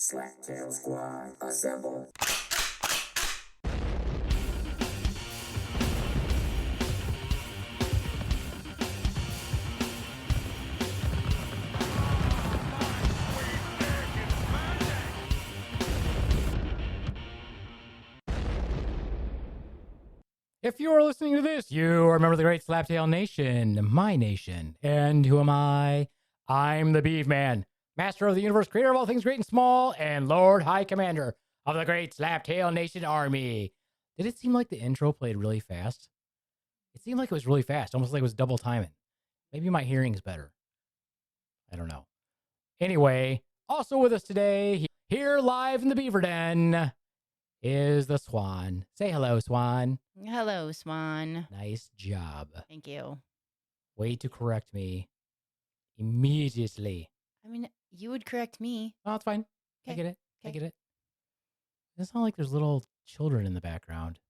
Slaptail squad, assemble. If you are listening to this, you remember the great Slaptail Nation, my nation. And who am I? I'm the Beaveman, master of the universe, creator of all things great and small, and Lord High Commander of the great Slaptail Nation Army. Did it seem like the intro played really fast? It seemed like it was really fast, almost like it was double timing. Maybe my hearing's better. I don't know. Anyway, also with us today, here live in the Beaver Den, is the Swan. Say hello, Swan. Hello, Swan. Nice job. Thank you. Way to correct me immediately. I mean, you would correct me. Oh, it's fine. I Okay. get it. I Okay. get it. It's not like there's little children in the background.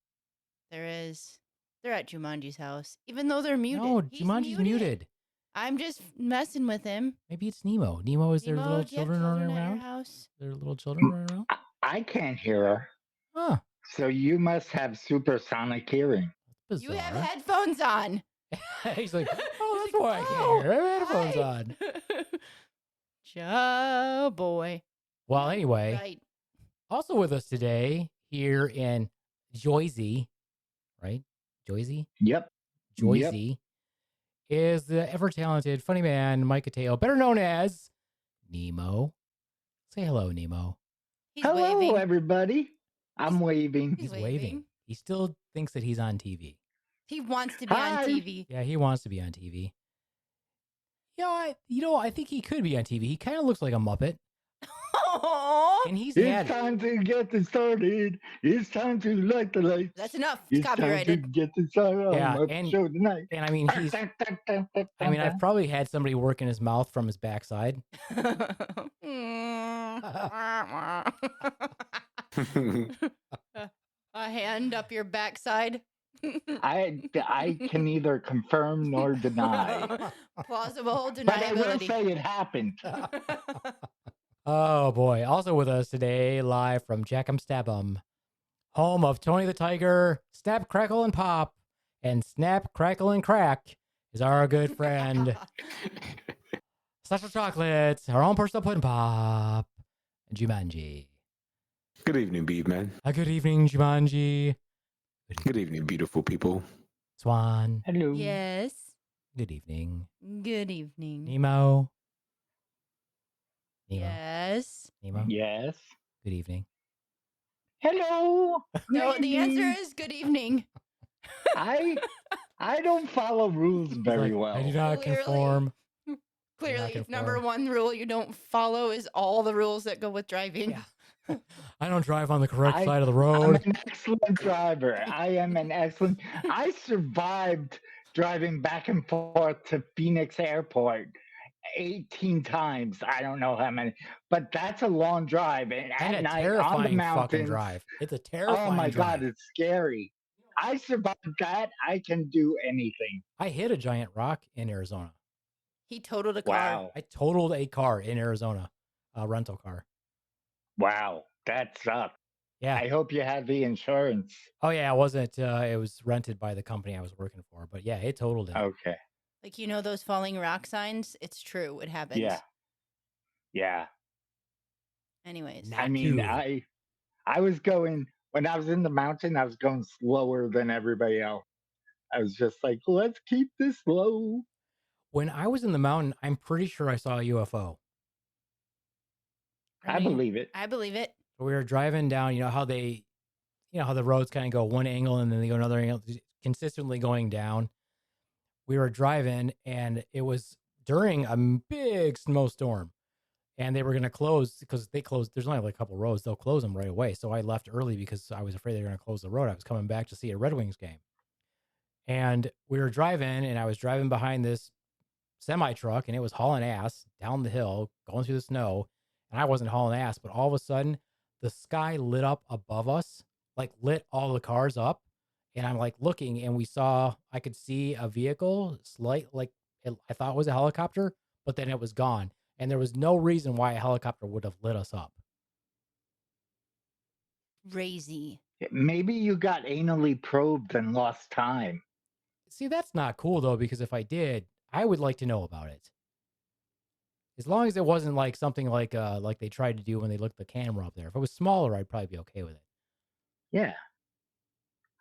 There is. They're at Jumanji's house, even though they're muted. No, He's Jumanji's muted. I'm just messing with him. Maybe it's Nemo. Nemo, is there Nemo, little do you have children running at your around? house? There are little children running around? I can't hear her. Huh. So you must have supersonic hearing. That's You have bizarre. headphones on. He's like, oh, He's that's like, why I can't hear. I have headphones hi." on. Ja boy. Well, anyway, Right. also with us today here in Joyzy, right? Joyzy? Yep. Joyzy is the ever-talented funny man, Mike Ateo, better known as Nemo. Say hello, Nemo. He's Hello, waving. everybody. I'm waving. He's He's waving. waving. He still thinks that he's on TV. He wants to be Hi. on TV. Yeah, he wants to be on TV. Yeah, I think he could be on TV. He kind of looks like a Muppet, Aw. and he's It's had time to get this started. It's time to light the lights. That's enough. It's It's time to copyrighted. get this started Yeah, on my and- show tonight. and I mean he's. I mean, I've probably had somebody work in his mouth from his backside. A hand up your backside. I can neither confirm nor deny. Plausible But I will deniability. say it happened. Oh boy! Also with us today, live from Jack'em Stab'em, home of Tony the Tiger, Snap, Crackle, and Pop, and Snap, Crackle, and Crack, is our good friend Special Chocolates, our own personal pudding pop, and Jumanji. Good evening, Beaveman. Good evening, Jumanji. Good evening, beautiful people. Swan. Hello. Yes. Good evening. Good evening. Nemo. Yes. Nemo. Yes. Good evening. Hello. No, the answer Maybe. is good evening. I don't follow rules very Like, well. I do not Clearly. conform. Clearly, conform. number one rule you don't follow is all the rules that go with driving. Yeah. I don't drive on the correct I- side of the I'm road. an excellent driver. I am an excellent. I survived driving back and forth to Phoenix Airport 18 times. I don't know how many, but that's a long drive. And And at a night on the terrifying fucking mountains, drive. It's a terrifying oh my drive. God, it's scary. I survived that. I can do anything. I hit a giant rock in Arizona. He totaled a car. Wow. I totaled a car in Arizona, a rental car. Wow. That sucks. Yeah. I hope you had the insurance. Oh yeah, it wasn't. It was rented by the company I was working for. But yeah, it totaled it. Okay. Like, you know those falling rock signs? It's true. It happens. Yeah. Yeah. Anyways. Not I mean, too. I was going when I was in the mountain. I was going slower than everybody else. I was just like, let's keep this low. When I was in the mountain, I'm pretty sure I saw a UFO. I believe it. I believe it. We were driving down. You know how they, how the roads kind of go one angle and then they go another angle, consistently going down. We were driving, and it was during a big snowstorm, and they were going to close because they closed. There's only like a couple roads; they'll close them right away. So I left early because I was afraid they were going to close the road. I was coming back to see a Red Wings game, and we were driving, and I was driving behind this semi truck, and it was hauling ass down the hill, going through the snow, and I wasn't hauling ass. But all of a sudden, the sky lit up above us, like lit all the cars up. And I'm like looking, and I could see a vehicle, I thought it was a helicopter, but then it was gone. And there was no reason why a helicopter would have lit us up. crazy. Maybe you got anally probed and lost time. See, that's not cool though, because if I did, I would like to know about it. As long as it wasn't like something like they tried to do when they looked the camera up there. If it was smaller, I'd probably be okay with it. Yeah.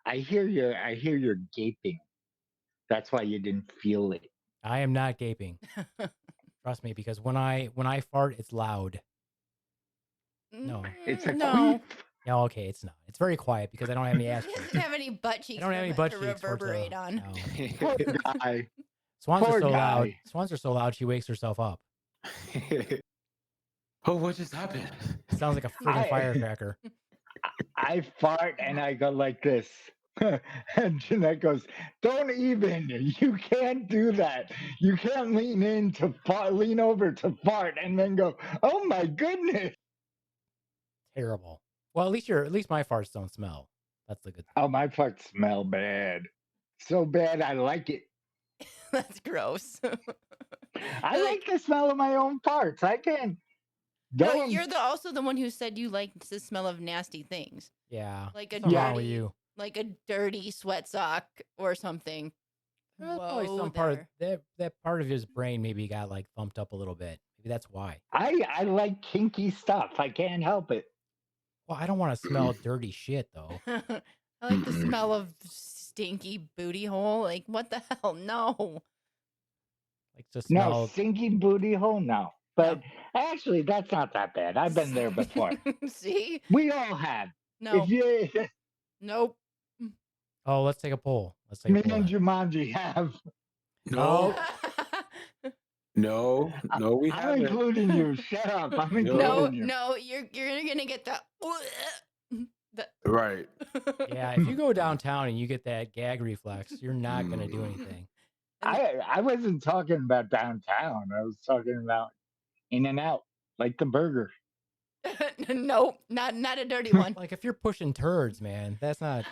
I hear you're gaping. That's why you didn't feel it. I am not gaping. Trust me, because when I fart, it's loud. No. It's a no. queef. No, okay, it's not. It's very quiet because I don't have any ass He cheeks. doesn't have any butt cheeks. I don't have any to butt cheeks for it to- reverberate on. no. Poor guy. Swans Poor are so guy. loud. Swans are so loud she wakes herself up. Oh, what just happened? It sounds like a freaking firecracker. I fart and I go like this. And Jeanette goes, "Don't even. You can't do that. You can't lean in to fart, lean over to fart, and then go, oh my goodness." Terrible. Well, at least my farts don't smell. That's the good thing. Oh, my farts smell bad. So bad I like it. That's gross. I like the smell of my own farts. I can't. No, Don't. you're also the one who said you like the smell of nasty things, Yeah. like a What's wrong with dirty, you? like a dirty sweat sock or something. Well, that's probably Whoa some part of there. that part of his brain maybe got like thumped up a little bit. Maybe that's why. I like kinky stuff. I can't help it. Well, I don't want to smell dirty shit though. I like the smell of stinky booty hole. Like what the hell? No. Like to smell. No, stinky booty hole, no. But actually, that's not that bad. I've been there before. See? We all have. No. If you, Nope. Oh, let's take a poll. Let's take me a poll. and then. Jumanji have. No, no, we I'm haven't. including you. Shut up. I'm No. including no, you. you're gonna get the Right. Yeah, if you go downtown and you get that gag reflex, you're not gonna do anything. I wasn't talking about downtown. I was talking about In and Out, like the burger. Nope, not a dirty one. Like if you're pushing turds, man, that's not.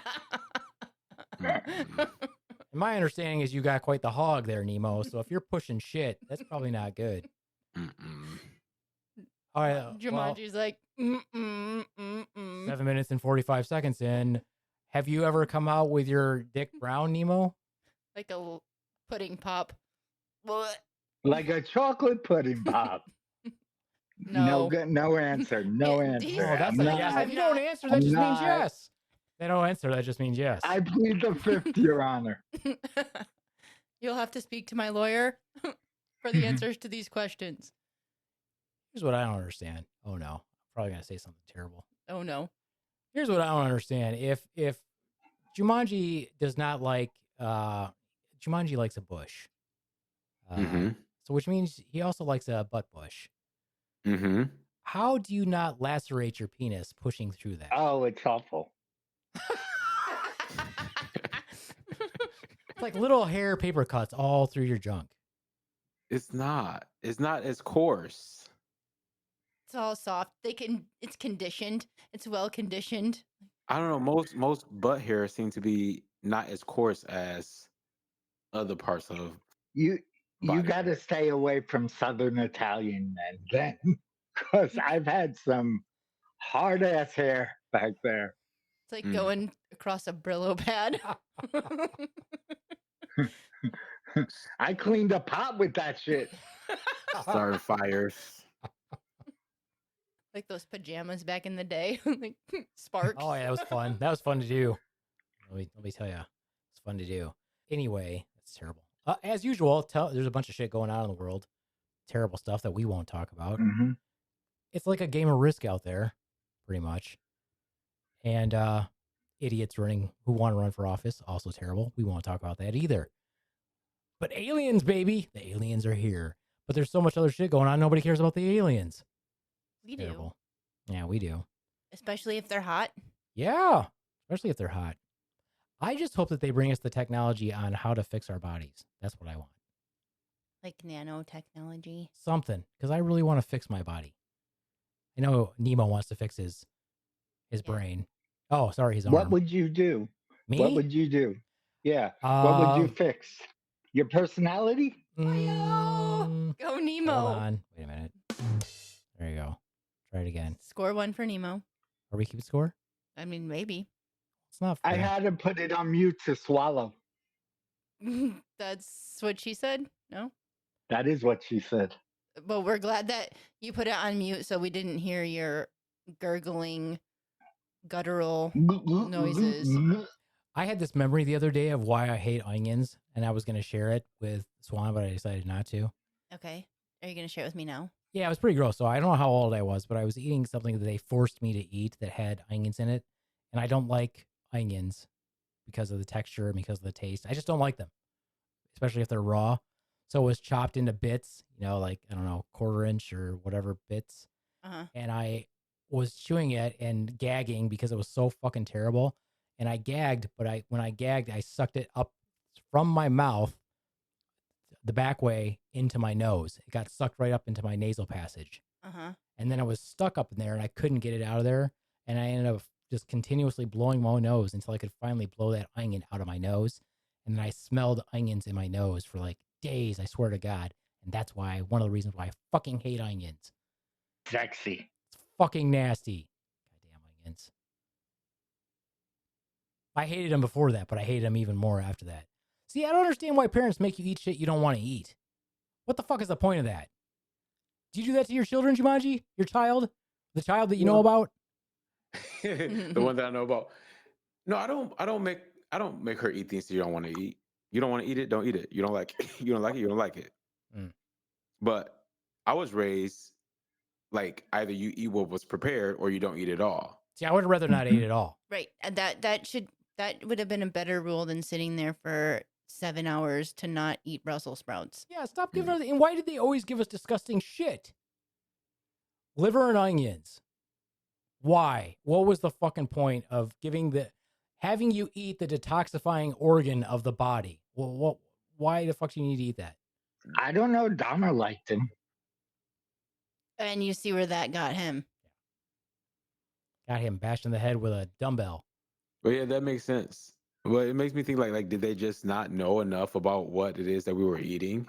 My understanding is you got quite the hog there, Nemo. So if you're pushing shit, that's probably not good. Mm-mm. All right. Well, Jumanji's like, 7 minutes and 45 seconds in. Have you ever come out with your dick brown, Nemo? like a pudding pop. What? Like a chocolate pudding pop. No. No answer. No Yeah, answer. these- Oh, that's I'm a not- yes. I'm If you don't not- answer, that I'm just means not- yes. They don't answer, that just means yes. I plead the fifth, Your Honor. You'll have to speak to my lawyer for the answers to these questions. Here's what I don't understand. Oh no, I'm probably gonna say something terrible. Oh no. Here's what I don't understand. If Jumanji does not like Jumanji likes a bush. Mm-hmm. So which means he also likes a butt bush. Mm-hmm. How do you not lacerate your penis pushing through that? Oh, it's awful. It's like little hair paper cuts all through your junk. It's not. It's not as coarse. It's all soft. It's conditioned. It's well conditioned. I don't know. Most butt hair seem to be not as coarse as other parts of. You Body. got to stay away from Southern Italian men then, because I've had some hard ass hair back there. It's like Mm. going across a Brillo pad. I cleaned a pot with that shit. Started fires. Like those pajamas back in the day. Like sparks. Oh yeah, that was fun. That was fun to do. Let me tell you, it's fun to do. Anyway, that's terrible. As usual, there's a bunch of shit going on in the world. Terrible stuff that we won't talk about. Mm-hmm. It's like a game of Risk out there, pretty much. And idiots who want to run for office, also terrible. We won't talk about that either. But aliens, baby, the aliens are here. But there's so much other shit going on. Nobody cares about the aliens. We Terrible. Yeah, we do. Especially if they're hot. Yeah, especially if they're hot. I just hope that they bring us the technology on how to fix our bodies. That's what I want. Like nanotechnology. Something, because I really want to fix my body. I know Nemo wants to fix his brain. Oh, sorry, his arm. What would you do? Me? What would you do? Yeah. What would you fix? Your personality? Mm, Go Nemo. hold on. Wait a minute. There you go. Try it again. Score one for Nemo. Are we keeping score? I mean, maybe. It's not I fair. had to put it on mute to swallow. That's what she said. No. That is what she said. Well, we're glad that you put it on mute so we didn't hear your gurgling, guttural noises. I had this memory the other day of why I hate onions, and I was going to share it with Swan, but I decided not to. Okay. Are you going to share it with me now? Yeah, it was pretty gross. So I don't know how old I was, but I was eating something that they forced me to eat that had onions in it. And I don't like onions because of the texture and because of the taste. I just don't like them, especially if they're raw. So it was chopped into bits, like, I don't know, 1/4 inch or whatever bits. And I was chewing it and gagging because it was so fucking terrible. And I gagged, but when I gagged, I sucked it up from my mouth the back way into my nose. It got sucked right up into my nasal passage. And then it was stuck up in there and I couldn't get it out of there. And I ended up just continuously blowing my nose until I could finally blow that onion out of my nose. And then I smelled onions in my nose for like days, I swear to God. And that's why, one of the reasons why I fucking hate onions. Sexy. It's fucking nasty. Goddamn onions. I hated them before that, but I hated them even more after that. See, I don't understand why parents make you eat shit you don't want to eat. What the fuck is the point of that? Do you do that to your children, Jumanji? Your child? The child that you know about? The one that I know about. No, I don't make her eat things that you don't want to eat. You don't want to eat it, don't eat it. You don't like it, you don't like it, you don't like it. But I was raised like either you eat what was prepared or you don't eat it all. See, I would rather not eat it all. Right. And that would have been a better rule than sitting there for 7 hours to not eat Brussels sprouts. Yeah, stop giving us. And why did they always give us disgusting shit? Liver and onions. Why? What was the fucking point of having you eat the detoxifying organ of the body? Well, why the fuck do you need to eat that? I don't know. Dahmer liked him. And you see where that got him. Got him bashed in the head with a dumbbell. Well, yeah, that makes sense. But it makes me think like did they just not know enough about what it is that we were eating?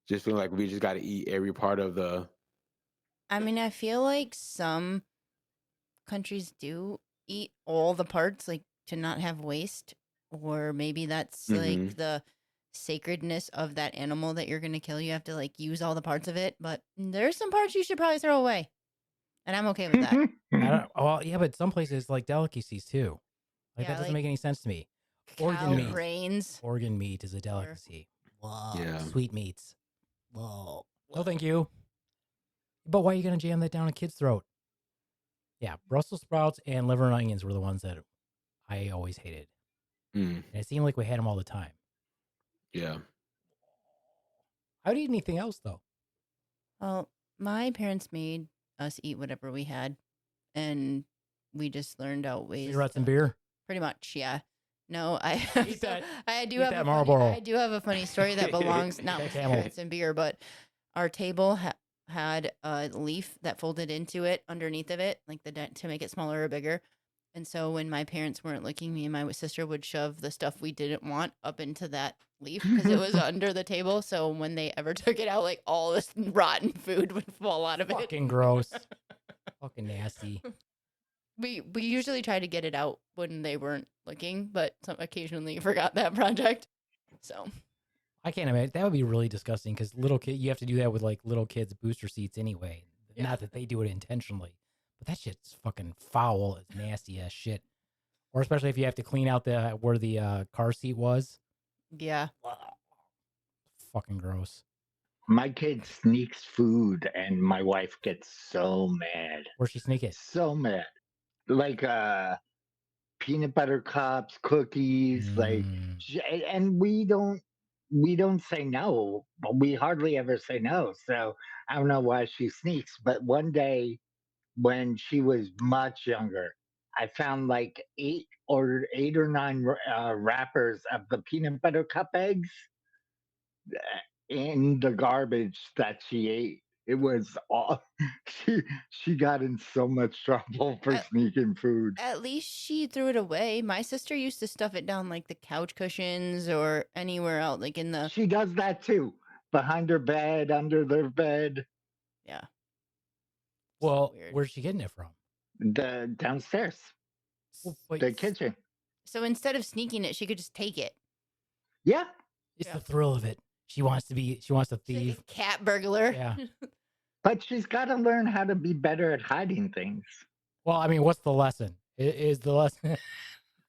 Just feeling like we just got to eat every part of the. I mean, I feel like some countries do eat all the parts, like to not have waste, or maybe that's like the sacredness of that animal that you're going to kill. You have to like use all the parts of it, but there's some parts you should probably throw away. And I'm okay with that. Well, yeah, but some places like delicacies too. Like, Yeah, that doesn't like make any sense to me. Cow brains. Organ meat is a delicacy. Whoa. Yeah. Sweet meats. Whoa. No, thank you. But why are you going to jam that down a kid's throat? Yeah, Brussels sprouts and liver and onions were the ones that I always hated. And it seemed like we had them all the time. Yeah. I would eat anything else, though. Well, my parents made us eat whatever we had, and we just learned out ways. Cigarettes and beer? Pretty much, yeah. No, I Eat that. I do Eat have that a Marlboro. I do have a funny story that belongs not with Camel. cigarettes and beer, but our table had a leaf that folded into it underneath of it, like to make it smaller or bigger. And so when my parents weren't looking, me and my sister would shove the stuff we didn't want up into that leaf because it was under the table. So when they ever took it out, like all this rotten food would fall out of it. Fucking gross. Fucking nasty. We usually try to get it out when they weren't looking, but occasionally forgot that project. So I can't imagine. That would be really disgusting because you have to do that with like little kids' booster seats anyway. Yeah. Not that they do it intentionally, but that shit's fucking foul. It's nasty ass shit. Or especially if you have to clean out where the car seat was. Yeah. Fucking gross. My kid sneaks food and my wife gets so mad. Where'd she sneak it? So mad. Like peanut butter cups, cookies, and we don't say no. We hardly ever say no. So I don't know why she sneaks. But one day when she was much younger, I found like eight or nine wrappers of the peanut butter cup eggs in the garbage that she ate. It was all she got in so much trouble for sneaking food. At least she threw it away. My sister used to stuff it down like the couch cushions or anywhere else, like in the. She does that too, behind her bed, under their bed. Yeah. Well, where's she getting it from? The downstairs. Well, but The kitchen. So instead of sneaking it, she could just take it. Yeah. it's Yeah. the thrill of it. She wants to She's like a thieve. cat burglar. Yeah. But she's got to learn how to be better at hiding things. Well, I mean, what's the lesson? Is the lesson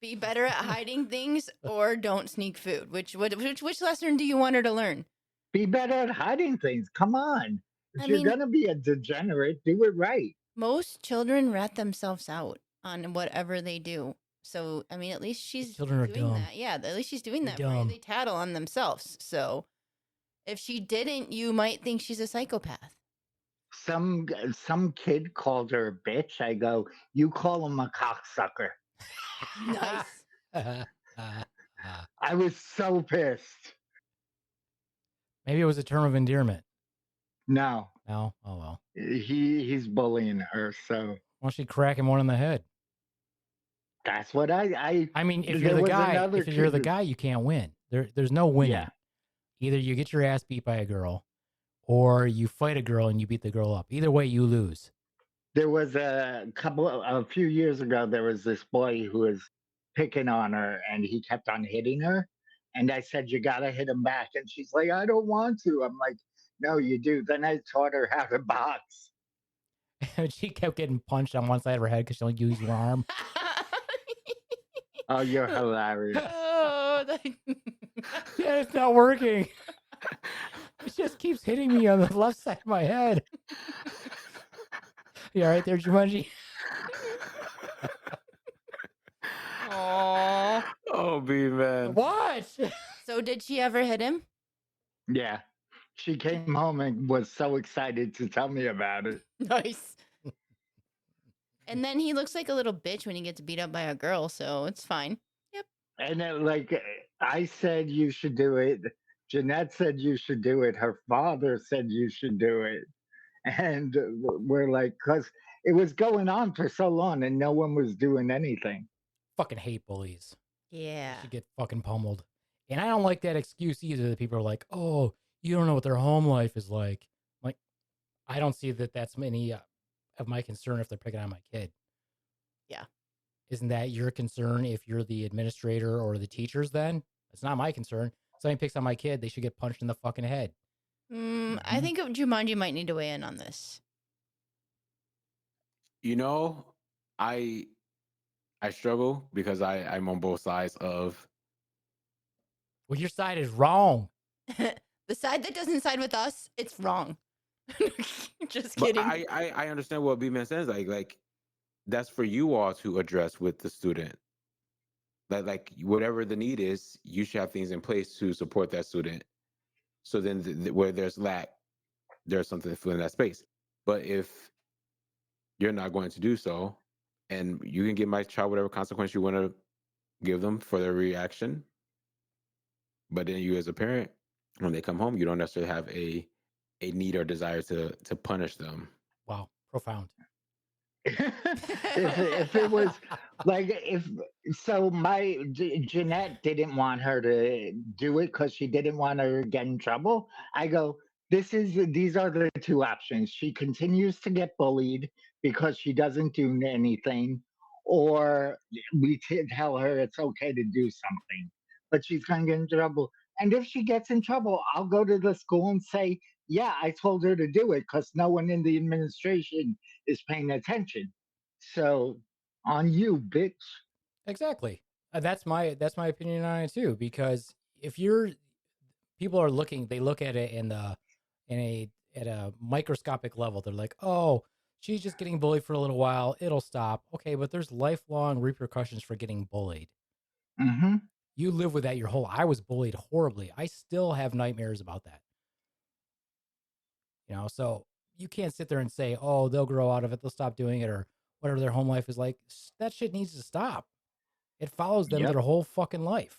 Be better at hiding things or don't sneak food. Which lesson do you want her to learn? Be better at hiding things. Come on. If I you're mean, going to be a degenerate, do it right. most children rat themselves out on whatever they do. So, I mean, at least she's children are doing dumb. that. Yeah, at least she's doing They're that for you. dumb. They tattle on themselves. So, if she didn't, you might think she's a psychopath. Some kid called her a bitch. I go, you call him a cocksucker. Nice. I was so pissed. Maybe it was a term of endearment. No, No? Oh, well. he's bullying her. So Why don't she crack him one in the head? that's what I mean, if there you're the was guy, another if you're the kid- guy, you can't win. There's no winning. Yeah. Either you get your ass beat by a girl, or you fight a girl and you beat the girl up. Either way, you lose. There was a few years ago, there was this boy who was picking on her and he kept on hitting her. And I said, you got to hit him back. And she's like, I don't want to. I'm like, no, you do. Then I taught her how to box. And she kept getting punched on one side of her head because she only used one arm. Oh, you're hilarious. Oh, Yeah, it's not working. It just keeps hitting me on the left side of my head. You all right there, Jumanji? Aww. Oh, Beaveman. What? So, did she ever hit him? Yeah. She came home and was so excited to tell me about it. Nice. And then he looks like a little bitch when he gets beat up by a girl, so it's fine. And then, like, I said you should do it. Jeanette said you should do it. Her father said you should do it. And we're like, because it was going on for so long and no one was doing anything. Fucking hate bullies. Yeah. They should get fucking pummeled. And I don't like that excuse either that people are like, oh, you don't know what their home life is like. Like, I don't see that that's any of my concern if they're picking on my kid. Yeah. Isn't that your concern if you're the administrator or the teachers then? It's not my concern. If somebody picks on my kid, they should get punched in the fucking head. I think Jumanji might need to weigh in on this. You know, I struggle because I'm on both sides of. Well, your side is wrong. The side that doesn't side with us, it's wrong. Just But kidding. I understand what B-Man says. Like that's for you all to address with the student. That like whatever the need is, you should have things in place to support that student. So then where there's lack, there's something to fill in that space. But if you're not going to do so, and you can give my child whatever consequence you want to give them for their reaction, but then you as a parent, when they come home, you don't necessarily have a need or desire to punish them. Wow, profound. if it was like Jeanette didn't want her to do it because she didn't want her to get in trouble. I go, these are the two options. She continues to get bullied because she doesn't do anything, or we tell her it's okay to do something, but she's going to get in trouble. And if she gets in trouble, I'll go to the school and say, yeah, I told her to do it because no one in the administration is paying attention. So on you, bitch. Exactly. That's my opinion on it too. Because if people are looking, they look at it at a microscopic level. They're like, oh, she's just getting bullied for a little while. It'll stop. Okay, but there's lifelong repercussions for getting bullied. Mm-hmm. You live with that your whole. I was bullied horribly. I still have nightmares about that. You know, so you can't sit there and say, oh, they'll grow out of it. They'll stop doing it or whatever their home life is like. That shit needs to stop. It follows them their whole fucking life.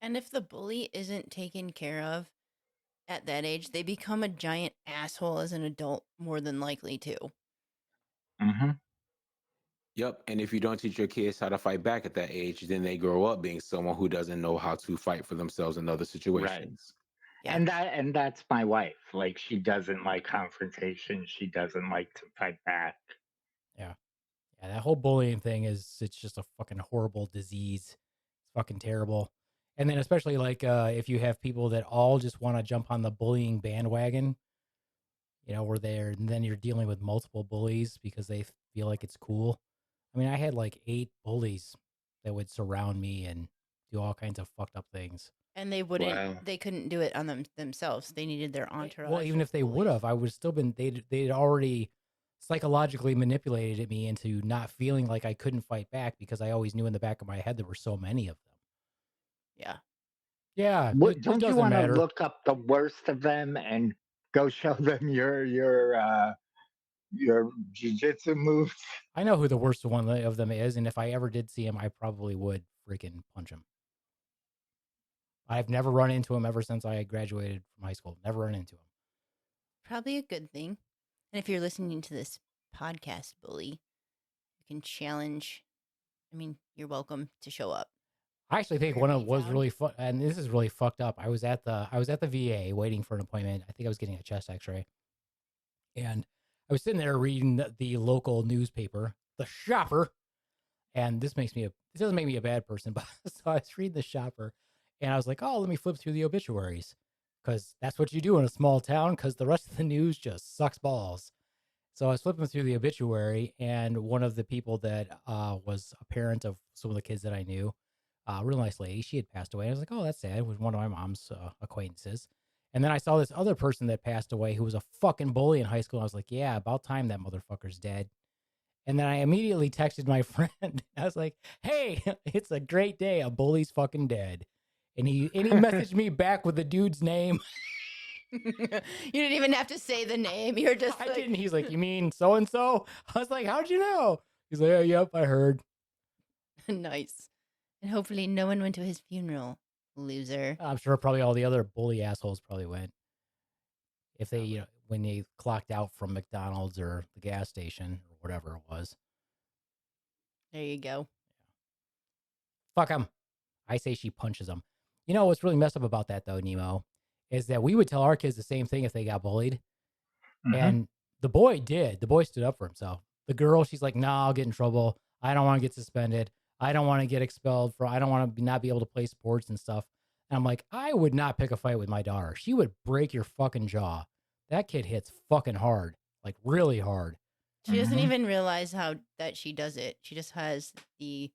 And if the bully isn't taken care of at that age, they become a giant asshole as an adult, more than likely to. Mm-hmm. Yep. And if you don't teach your kids how to fight back at that age, then they grow up being someone who doesn't know how to fight for themselves in other situations. Yeah. And that's my wife. Like, she doesn't like confrontation. She doesn't like to fight back. Yeah, that whole bullying thing it's just a fucking horrible disease. It's fucking terrible. And then especially like if you have people that all just want to jump on the bullying bandwagon, where then you're dealing with multiple bullies because they feel like it's cool. I mean, I had like 8 bullies that would surround me and do all kinds of fucked up things. And they couldn't do it on themselves. They needed their entourage. Well, even if they would have, I would have still been, they'd already psychologically manipulated me into not feeling like I couldn't fight back because I always knew in the back of my head there were so many of them. Yeah. Yeah. Don't you want to look up the worst of them and go show them your jiu-jitsu moves? I know who the worst one of them is, and if I ever did see him, I probably would freaking punch him. I've never run into him ever since I graduated from high school. Never run into him. Probably a good thing. And if you're listening to this podcast, bully, you can challenge. I mean, you're welcome to show up. I actually think one of was really fun, and this is really fucked up. I was at the VA waiting for an appointment. I think I was getting a chest X-ray, and I was sitting there reading the local newspaper, The Shopper, and it doesn't make me a bad person, but so I was reading The Shopper, and I was like, oh, let me flip through the obituaries, because that's what you do in a small town, because the rest of the news just sucks balls. So I was flipping through the obituary, and one of the people that was a parent of some of the kids that I knew, real nice lady, she had passed away. I was like, oh, that's sad. It was one of my mom's acquaintances. And then I saw this other person that passed away who was a fucking bully in high school. I was like, yeah, about time that motherfucker's dead. And then I immediately texted my friend. I was like, hey, it's a great day. A bully's fucking dead. And he messaged me back with the dude's name. You didn't even have to say the name. You're just I didn't. He's like, you mean so-and-so? I was like, how'd you know? He's like, oh, yep, I heard. Nice. And hopefully no one went to his funeral, loser. I'm sure probably all the other bully assholes probably went. If they, when they clocked out from McDonald's or the gas station or whatever it was. There you go. Fuck him. I say she punches him. You know what's really messed up about that, though, Nemo, is that we would tell our kids the same thing if they got bullied. Mm-hmm. And the boy did. The boy stood up for himself. The girl, she's like, nah, I'll get in trouble. I don't want to get suspended. I don't want to get expelled I don't want to not be able to play sports and stuff. And I'm like, I would not pick a fight with my daughter. She would break your fucking jaw. That kid hits fucking hard, like really hard. She doesn't even realize that she does it. She just has the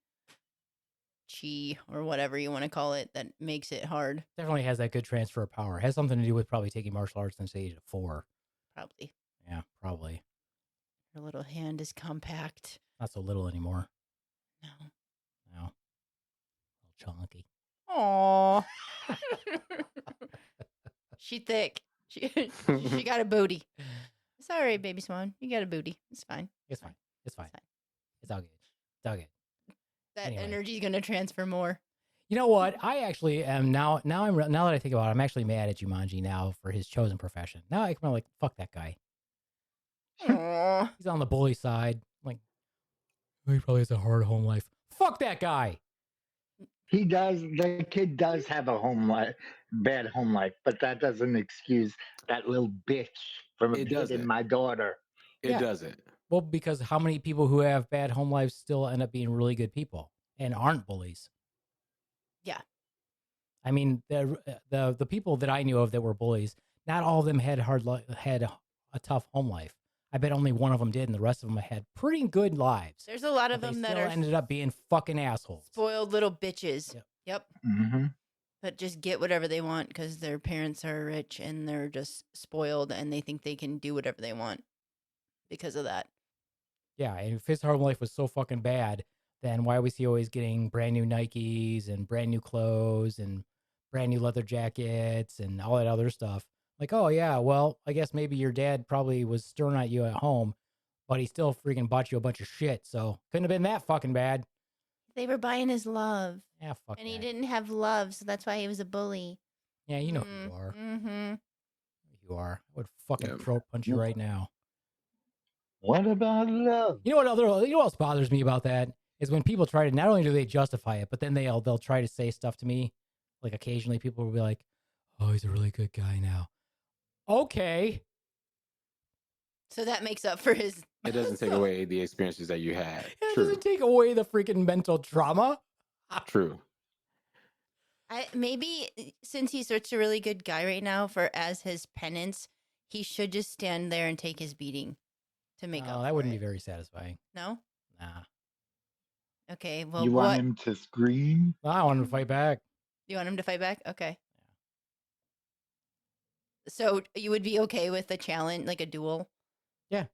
chi or whatever you want to call it that makes it hard. Definitely has that good transfer of power. It has something to do with probably taking martial arts since the age of 4. Probably. Yeah, probably. Her little hand is compact. Not so little anymore. No. A little chunky. Aww. She thick. She got a booty. It's all right, baby swan. You got a booty. It's fine. It's fine. It's fine. It's all good. It's all good. That energy is gonna transfer more. You know what? I actually am now that I think about it, I'm actually mad at Jumanji now for his chosen profession. Now I'm like, fuck that guy. He's on the bully side. Like, he probably has a hard home life. Fuck that guy. He does. The kid does have a bad home life, but that doesn't excuse that little bitch from hitting my daughter. It doesn't. Well, because how many people who have bad home lives still end up being really good people and aren't bullies? Yeah. I mean, the people that I knew of that were bullies, not all of them had a tough home life. I bet only one of them did, and the rest of them had pretty good lives. There's a lot of them that ended up being fucking assholes. Spoiled little bitches. Yep. Mm-hmm. But just get whatever they want because their parents are rich and they're just spoiled and they think they can do whatever they want because of that. Yeah, and if his home life was so fucking bad, then why was he always getting brand new Nikes and brand new clothes and brand new leather jackets and all that other stuff? Like, oh, yeah, well, I guess maybe your dad probably was stern at you at home, but he still freaking bought you a bunch of shit, so couldn't have been that fucking bad. They were buying his love. Yeah, fuck And he didn't have love, so that's why he was a bully. Yeah, you know who you are. Mm-hmm. You are. I would fucking throat punch you right now. What about love? You know what else bothers me about that is when people try to, not only do they justify it, but then they'll try to say stuff to me. Like occasionally people will be like, oh, he's a really good guy now. Okay. So that makes up for his It doesn't take away the experiences that you had. It True. doesn't take away the freaking mental trauma. True. Maybe since he's such a really good guy right now, for as his penance, he should just stand there and take his beating to make up. That for wouldn't it. be very satisfying. No. Nah. Okay. Well, You what? want him to scream? I want him to fight back. You want him to fight back? Okay. So you would be okay with a challenge, like a duel? Yeah.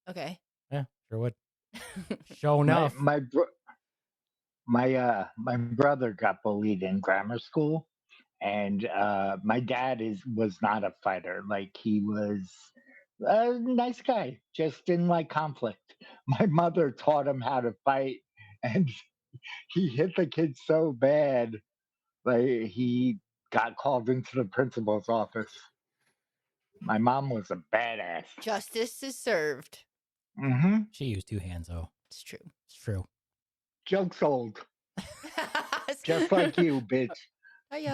Okay. Yeah, sure would. Show My enough. my brother got bullied in grammar school, and my dad was not a fighter. Like, he was a nice guy, just didn't like conflict. My mother taught him how to fight, and he hit the kid so bad, like he got called into the principal's office. My mom was a badass. Justice is served. Mm-hmm. She used two hands, though. It's true. It's true. Joke's old. Just like you, bitch. Hiyo.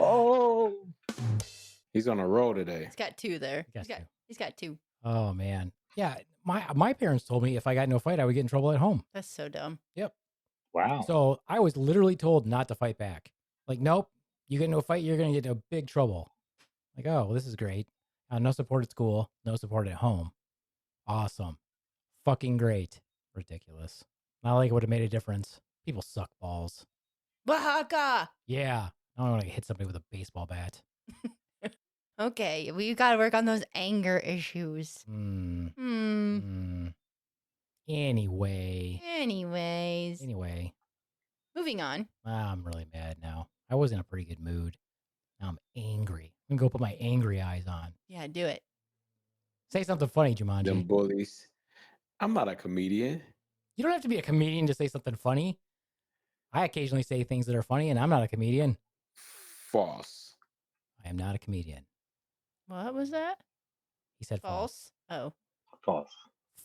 Oh. He's on a roll today. He's got two there. Got two. He's got two. Oh, man. Yeah, my parents told me if I got into a fight, I would get in trouble at home. That's so dumb. Yep. Wow. So I was literally told not to fight back. Like, nope, you get into a fight, you're going to get into big trouble. Like, oh, well, this is great. No support at school, no support at home. Awesome. Fucking great. Ridiculous. Not like it would have made a difference. People suck balls. Oaxaca. Yeah. I don't want to hit somebody with a baseball bat. Okay, we got to work on those anger issues. Anyway. Anyways. Moving on. I'm really mad now. I was in a pretty good mood. Now I'm angry. I'm going to go put my angry eyes on. Yeah, do it. Say something funny, Jumanji. Them bullies. I'm not a comedian. You don't have to be a comedian to say something funny. I occasionally say things that are funny, and I'm not a comedian. False. I am not a comedian. What was that? He said false. Oh, False.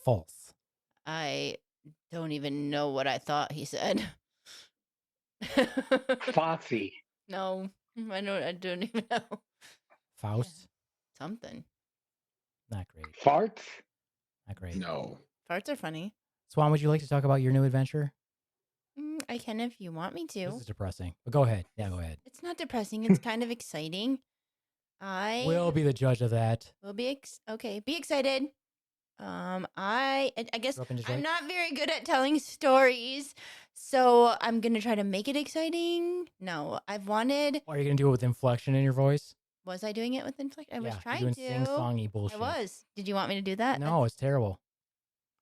False. I don't even know what I thought he said. Fossy. No, I don't even know. Faust. Something. Not great. Farts? Not great. No. Farts are funny. Swan, would you like to talk about your new adventure? I can if you want me to. This is depressing, but go ahead. Yeah, go ahead. It's not depressing. It's kind of exciting. I We'll be the judge of that. will be okay. Be excited. I guess Grew up in Detroit? I'm not very good at telling stories, so I'm gonna try to make it exciting. No, I've wanted. Are you going to do it with inflection in your voice? Was I doing it with inflection? I was You're trying doing to. sing-songy bullshit. I was. Did you want me to do that? No, it's terrible.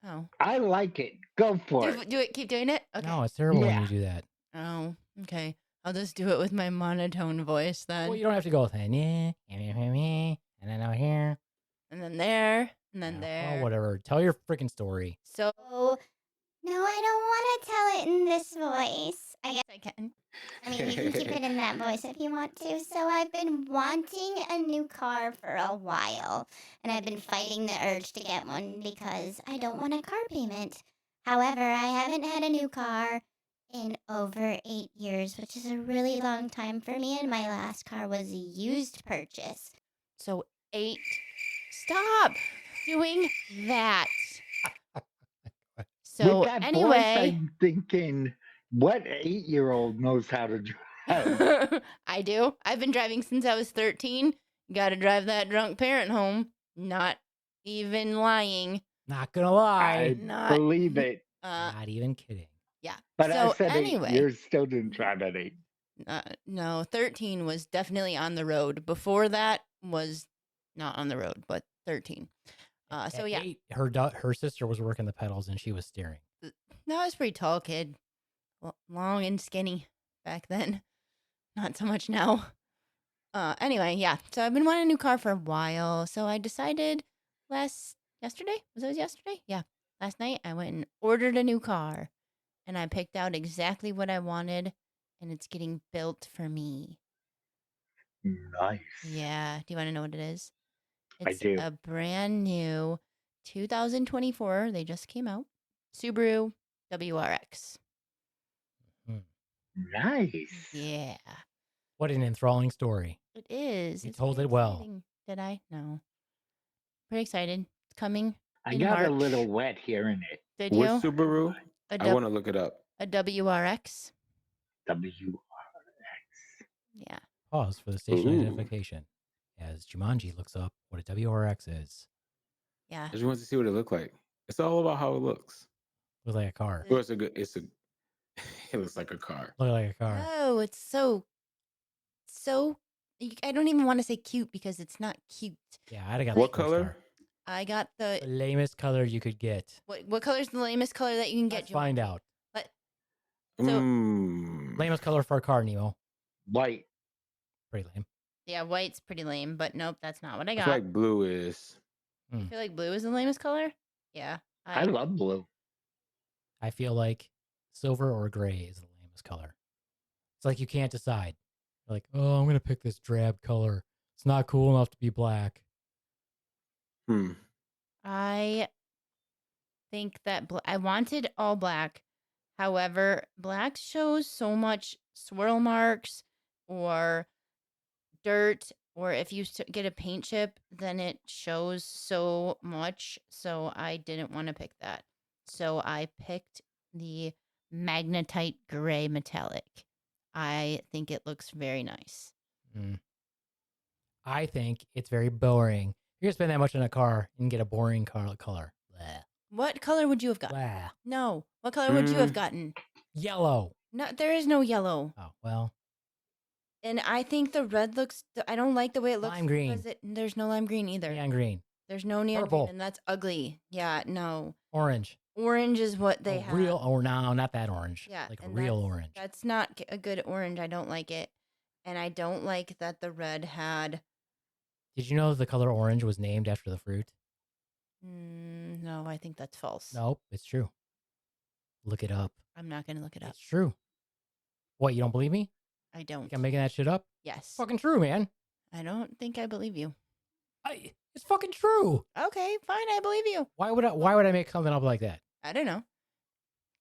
Oh. I like it. Go for it. Do it. Keep doing it. Okay. No, it's terrible when Yeah. you do that. Oh. Okay. I'll just do it with my monotone voice then. Well, you don't have to go with and then out here. And then there. And then Yeah. there. Oh, whatever. Tell your freaking story. So Oh, no, I don't want to tell it in this voice. I guess I can. I mean, you can keep it in that voice if you want to. So I've been wanting a new car for a while, and I've been fighting the urge to get one because I don't want a car payment. However, I haven't had a new car in over 8 years, which is a really long time for me, and my last car was a used purchase. So 8. Stop doing that. So With that voice, anyway, I'm thinking, what 8-year-old knows how to drive? I do. I've been driving since I was 13. Got to drive that drunk parent home. Not even lying. Not gonna lie. I Not- believe it. Not even kidding. Yeah. But so I said anyway, 8 years, still didn't drive at 8. no, 13 was definitely on the road. Before that was not on the road, but 13. So At yeah, 8, her sister was working the pedals and she was steering. no, I was a pretty tall kid, long and skinny back then. Not so much now. Anyway, yeah. So I've been wanting a new car for a while. So I decided yesterday. Was it yesterday? Yeah. Last night I went and ordered a new car, and I picked out exactly what I wanted, and it's getting built for me. Nice. Yeah. Do you want to know what it is? I It's do. a brand new 2024. They just came out. Subaru WRX. Nice. Yeah. What an enthralling story. It is. You It's told very it well. exciting. Did I? No. Pretty excited. It's coming. I in got a March. little wet hearing it. Did Which you? Subaru? A, I dub- want to look it up. a WRX? W. Yeah. Pause for the station Ooh. identification as Jumanji looks up what a WRX is. Yeah. I just want to see what it looked like. It's all about how it looks. Look like a car. Well, it's a it looks like a car. Look like a car. Oh, it's so. I don't even want to say cute because it's not cute. Yeah, I'd have got What the sports color? car. I got The the. lamest color you could get. What color's the lamest color that you can get? Let's find out. But So- Lamest color for a car, Nemo. White. Pretty lame. yeah, white's pretty lame, but nope, that's not what I I got. feel like blue is. I feel like blue is the lamest color. Yeah. I love blue. I feel like silver or gray is the lamest color. It's like you can't decide. You're like, oh, I'm going to pick this drab color. It's not cool enough to be black. I think that I wanted all black. However, black shows so much swirl marks or dirt, or if you get a paint chip, then it shows so much. So I didn't want to pick that. So I picked the magnetite gray metallic. I think it looks very nice. I think it's very boring. You're going to spend that much on a car and get a boring color. Blah. What color would you have gotten? Blah. No. What color would you have gotten? Yellow. No, there is no yellow. Oh, well. And I think the red looks. I don't like the way it looks. Lime green. because there's no lime green either. Neon green. There's no neon Purple. green, and that's ugly. Yeah, no. Orange. Orange is what they have. Real, or no, not that orange. Yeah, Like and real orange. That's not a good orange. I don't like it, and I don't like that the red had. Did you know the color orange was named after the fruit? No, I think that's false. Nope, it's true. Look it up. I'm not gonna look it up. It's true. What, you don't believe me? I don't. Think I'm making that shit up? Yes. Fucking true, man. I don't think I believe you. It's fucking true. Okay, fine. I believe you. Why would I make something up like that? I don't know.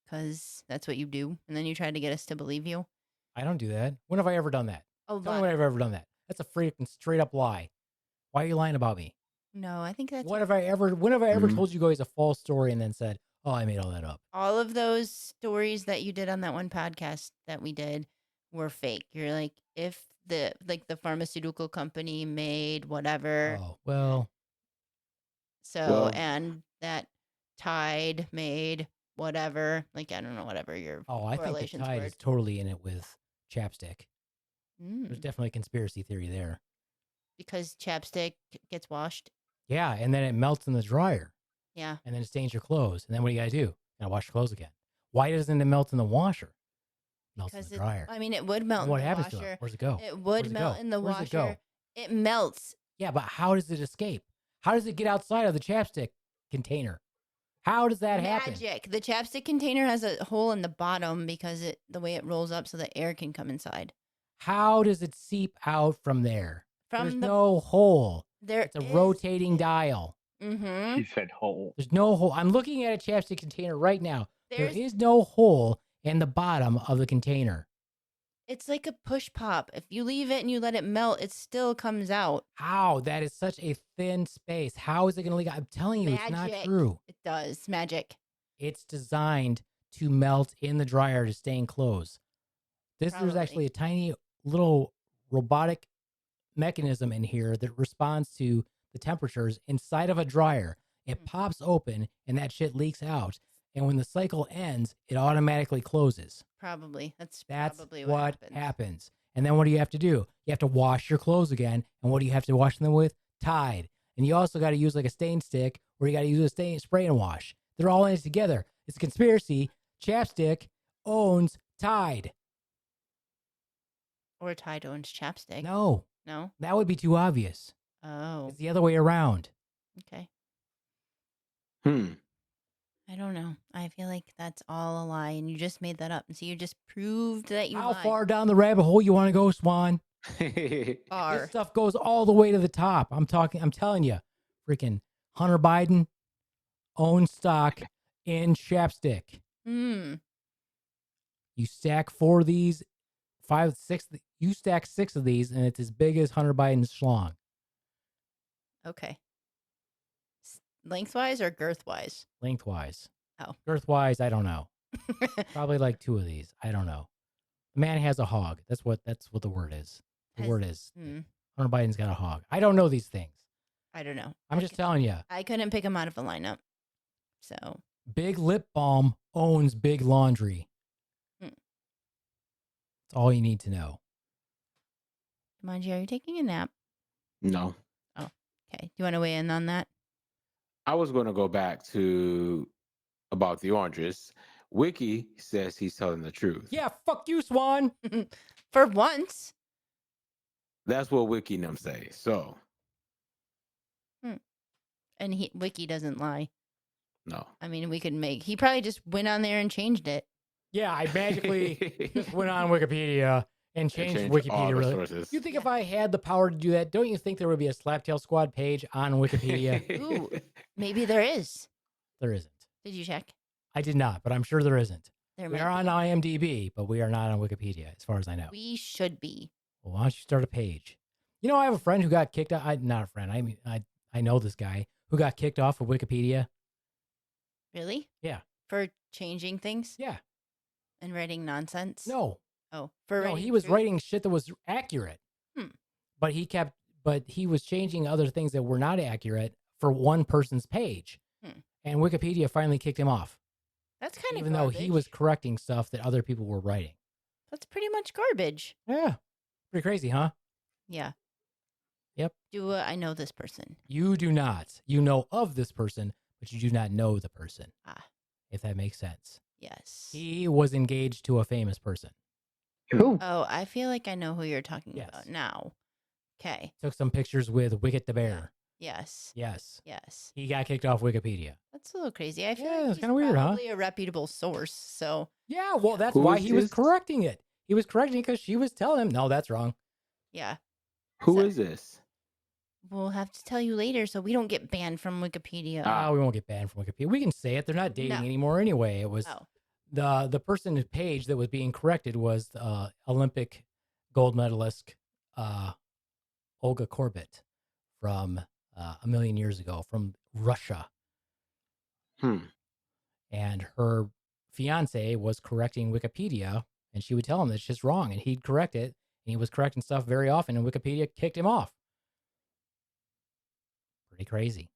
Because that's what you do, and then you try to get us to believe you. I don't do that. When have I ever done that? A Tell me lot. when I've ever done that. That's a freaking straight up lie. Why are you lying about me? No, I think that's When have I ever told you guys a false story and then said, oh, I made all that up? all of those stories that you did on that one podcast that we did were fake. You're like, if the pharmaceutical company made whatever, Oh, well, and that Tide made whatever, like I don't know, whatever your I think the correlations Tide were. is totally in it with chapstick. Mm, There's definitely a conspiracy theory there. because chapstick gets washed. Yeah, and then it melts in the dryer, Yeah. and then it stains your clothes. And then what do you gotta do? You gotta wash your clothes again. Why doesn't it melt in the washer? Melts in Because the dryer. I mean, it would melt And what in the happens to washer. it? Where's it go? It would Where's it melt go? in the Where's it go? washer. It melts. Yeah, but how does it escape? How does it get outside of the chapstick container? How does that happen? Magic. The chapstick container has a hole in the bottom because the way it rolls up so the air can come inside. How does it seep out from there? From There's the no hole. there It's a rotating dial. Mm-hmm. He said hole. There's no hole. I'm looking at a chapstick container right now. There's There is no hole in the bottom of the container. It's like a push pop. If you leave it and you let it melt, it still comes out. How? That is such a thin space. How is it going to leak out? I'm telling you, it's not Magic. true. It does. Magic. It's designed to melt in the dryer to stain clothes. There's Probably. actually a tiny little robotic mechanism in here that responds to the temperatures inside of a dryer. It pops open and that shit leaks out. And when the cycle ends, it automatically closes. Probably. That's That's probably what happens. happens. And then what do you have to do? You have to wash your clothes again. And what do you have to wash them with? Tide. And you also got to use like a stain stick, or you got to use a stain spray and wash. They're all in it together. It's a conspiracy. Chapstick owns Tide. Or Tide owns chapstick. No, No? that would be too obvious. Oh. It's the other way around. Okay. Hmm. I don't know. I feel like that's all a lie, and you just made that up. And so you just proved that you How lied. far down the rabbit hole you want to go, Swan? Far. This stuff goes all the way to the top. I'm telling you, freaking Hunter Biden owns stock in chapstick. Hmm. You stack 4 of these, 5, 6. You stack 6 of these, and it's as big as Hunter Biden's schlong. Okay. Lengthwise or girthwise? Lengthwise. Oh. Girthwise, I don't know. Probably like 2 of these. I don't know. The man has a hog. That's what the word is. The word is Hunter Biden's got a hog. I don't know these things. I don't know. I'm just telling you. I couldn't pick him out of a lineup. So Big Lip Balm owns Big Laundry. That's all you need to know. Manji, are you taking a nap? No. Oh, okay. Do you want to weigh in on that? I was going to go back to about the oranges. Wiki says he's telling the truth. Yeah, fuck you, Swan. For once. That's what Wiki them say. So. And Wiki doesn't lie. No. I mean, he probably just went on there and changed it. Yeah, I magically just went on Wikipedia and changed Wikipedia. Really. Sources. You think if I had the power to do that, don't you think there would be a Slaptail Squad page on Wikipedia? Ooh, maybe there is. There isn't. Did you check? I did not, but I'm sure there isn't. We are on IMDb, but we are not on Wikipedia, as far as I know. We should be. Well, why don't you start a page? You know, I have a friend who got kicked out. Not a friend. I mean, I know this guy who got kicked off of Wikipedia. Really? Yeah. For changing things? Yeah. And writing nonsense? No. Oh, he was writing shit that was accurate. But he was changing other things that were not accurate for one person's page. And Wikipedia finally kicked him off. That's kind of even though he was correcting stuff that other people were writing. That's pretty much garbage. Yeah. Pretty crazy, huh? Yeah. Yep. I know this person? You do not. You know of this person, but you do not know the person. If that makes sense. Yes. He was engaged to a famous person. Who? Oh, I feel like I know who you're talking about now. Okay. Took some pictures with Wicket the Bear. Yes. Yes. Yes. He got kicked off Wikipedia. That's a little crazy. I feel like it's kind of weird, huh? Probably a reputable source. So. Yeah, well, that's why he was correcting it. He was correcting it because she was telling him, no, that's wrong. Yeah. Who is this? We'll have to tell you later so we don't get banned from Wikipedia. We won't get banned from Wikipedia. We can say it. They're not dating anymore anyway. It was the person's page that was being corrected was Olympic gold medalist Olga Korbut from a million years ago from Russia. And her fiance was correcting Wikipedia, and she would tell him that it's just wrong, and he'd correct it, and he was correcting stuff very often, and Wikipedia kicked him off. Pretty crazy.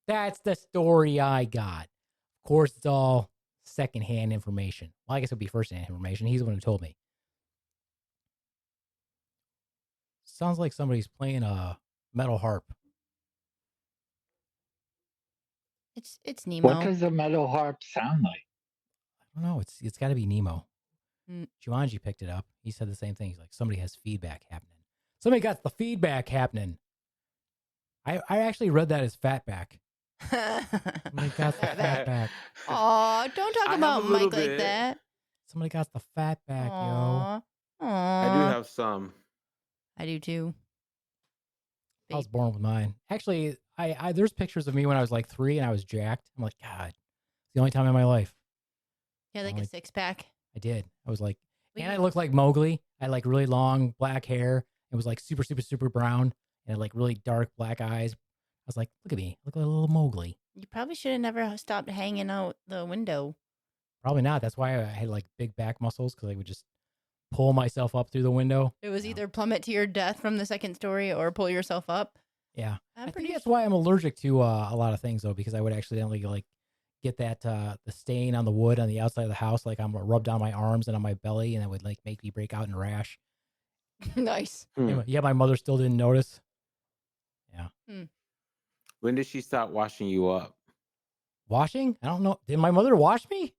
That's the story I got. Of course, it's all secondhand information. Well, I guess it would be firsthand information. He's the one who told me. Sounds like somebody's playing a metal harp. It's Nemo. What does a metal harp sound like? I don't know. It's got to be Nemo. Jumanji picked it up. He said the same thing. He's like, somebody has feedback happening. Somebody got the feedback happening. I actually read that as fatback. Somebody got the fatback. Aw, don't talk about Mike like that. Somebody got the fatback, yo. I do have some. I do too. I was born with mine. Actually, I there's pictures of me when I was like 3 and I was jacked. I'm like, God, it's the only time in my life. Yeah, like a 6-pack. I did. I was like, and I looked like Mowgli. I had like really long black hair. It was like super, super, super brown and had like really dark black eyes. I was like, look at me. Look like a little Mowgli. You probably should have never stopped hanging out the window. Probably not. That's why I had like big back muscles because I would just pull myself up through the window. It was either plummet to your death from the second story or pull yourself up. Yeah. I think that's why I'm allergic to a lot of things, though, because I would accidentally like get that the stain on the wood on the outside of the house, like I'm rubbed on my arms and on my belly, and that would like make me break out in a rash. Nice. Yeah, my mother still didn't notice. Yeah. When did she stop washing you up? Washing? I don't know. Did my mother wash me?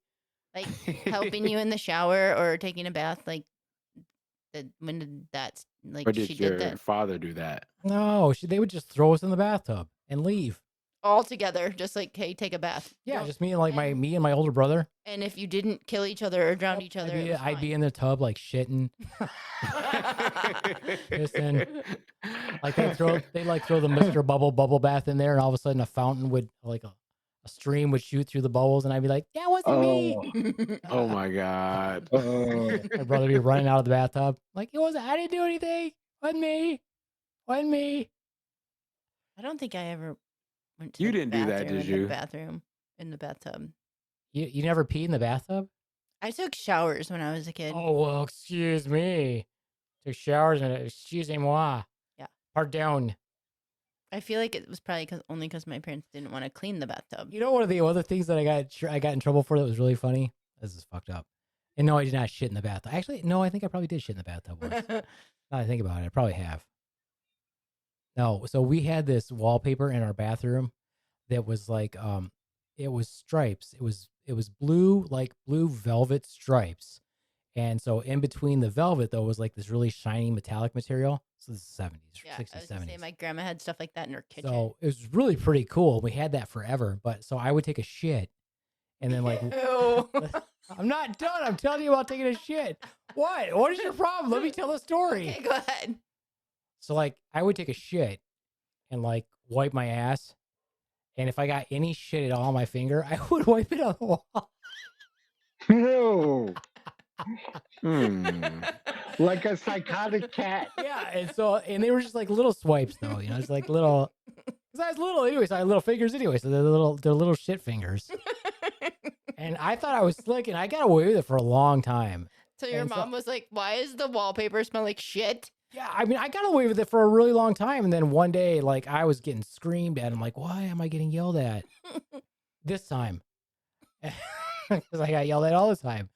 Like helping you in the shower or taking a bath? Like, when did that? Like, or did she your did that father do that? No, they would just throw us in the bathtub and leave. all together, just like, hey, take a bath. Yeah, just me and like me and my older brother. And if you didn't kill each other or drown each other, I'd be in the tub like shitting, pissing. Like they throw the Mr. Bubble bath in there, and all of a sudden a fountain would a stream would shoot through the bubbles, and I'd be like, "That wasn't me." Oh my god! My brother would be running out of the bathtub, like it wasn't. I didn't do anything. Wasn't me. Wasn't me. I don't think I ever Went to You the didn't do that, bathroom did in the you? bathroom in the bathtub. You never peed in the bathtub? I took showers when I was a kid. Oh, well, excuse me. Took showers and excusez-moi. Yeah. Pardon. I feel like it was probably only because my parents didn't want to clean the bathtub. You know, one of the other things that I got in trouble for that was really funny? This is fucked up. And no, I did not shit in the bathtub. Actually, no, I think I probably did shit in the bathtub once. Now that I think about it, I probably have. No, so we had this wallpaper in our bathroom that was like, it was stripes. It was blue, like blue velvet stripes. And so in between the velvet, though, was like this really shiny metallic material. So this is 70s, Yeah, 60s, I was gonna 70s. say my grandma had stuff like that in her kitchen. So it was really pretty cool. We had that forever. But so I would take a shit and then like, Ew. I'm not done. I'm telling you about taking a shit. What? What is your problem? Let me tell the story. Okay, go ahead. So like I would take a shit and like wipe my ass. And if I got any shit at all on my finger, I would wipe it on the wall. Ew. Hmm. Like a psychotic cat. Yeah, and they were just like little swipes though, you know, it's like little, because I was little anyway, so I had little fingers anyway, so they're little shit fingers. And I thought I was slick, and I got away with it for a long time. So your And so- mom was like, "Why is the wallpaper smell like shit?" Yeah, I mean, I got away with it for a really long time, and then one day, like, I was getting screamed at. I'm like, why am I getting yelled at this time? Because I got yelled at all the time.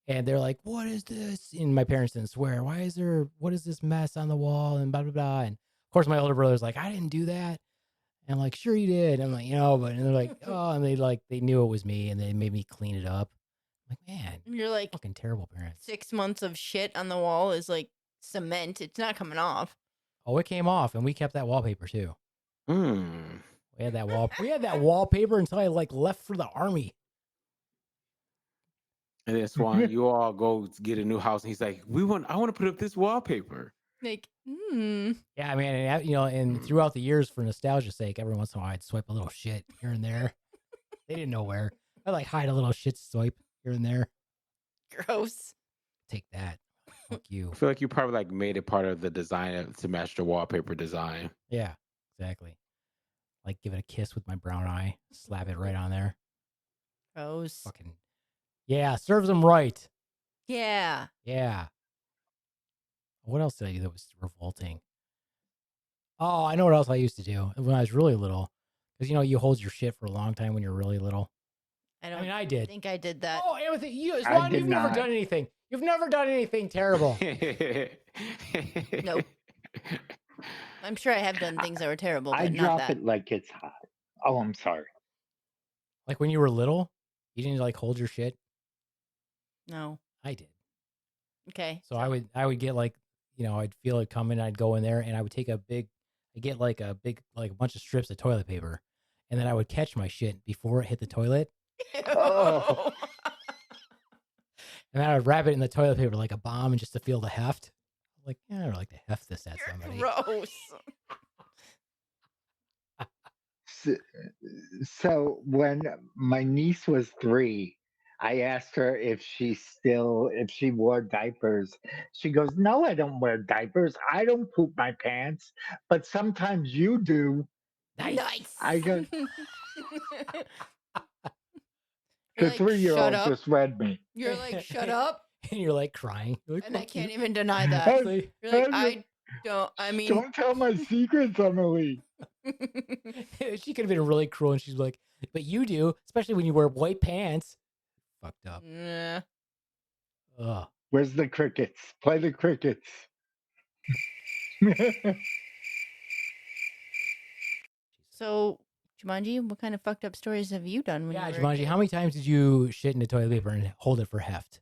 And they're like, what is this? And my parents didn't swear. What is this mess on the wall? And blah, blah, blah. And of course, my older brother's like, I didn't do that. And I'm like, sure you did. I'm like, and they're like, oh, and they knew it was me, and they made me clean it up. I'm like, man, You're like, fucking terrible parents. 6 months of shit on the wall is like cement. It's not coming off. Oh, it came off, and we kept that wallpaper too. Hmm. We had that wallpaper until I like left for the army. And then Swan, you all go get a new house, and he's like, I want to put up this wallpaper. Like, Yeah, I mean, and throughout the years, for nostalgia's sake, every once in a while, I'd swipe a little shit here and there. They didn't know where. I like hide a little shit swipe here and there. gross. Take that. Fuck you. I feel like you probably like made it part of the design to match the wallpaper design. Yeah, exactly. Like give it a kiss with my brown eye, slap it right on there. Gross. Fucking yeah, serves them right. Yeah. Yeah. What else did I do that was revolting? Oh, I know what else I used to do when I was really little. Because you hold your shit for a long time when you're really little. I did. think I did that. Oh, Timothy, you've did never not. done anything. You've never done anything terrible. Nope. I'm sure I have done things that were terrible, but I not drop that. it like it's hot. Oh, I'm sorry. Like when you were little, you didn't like hold your shit. No. I did. Okay. So I would get like, I'd feel it coming. I'd go in there and I would take a bunch of strips of toilet paper, and then I would catch my shit before it hit the toilet, Oh. and then I would wrap it in the toilet paper like a bomb, and just to feel the heft. Like, I don't like to heft this at somebody. Gross. So when my niece was 3, I asked her if she wore diapers. She goes, "No, I don't wear diapers. I don't poop my pants, but sometimes you do." Nice. I go, You're the like, 3-year-old "Shut up." just read me. You're like, shut up. And you're like crying. You're like, And I "Fuck can't you." even deny that. Hey, You're like, hey, don't tell my secrets, Emily. She could have been really cruel, and she's like, "But you do, especially when you wear white pants." Fucked up. Nah. Ugh. Where's the crickets? Play the crickets. So, Jumanji, what kind of fucked up stories have you done when Yeah, you were a Jumanji, kid? how many times did you shit into toilet paper and hold it for heft?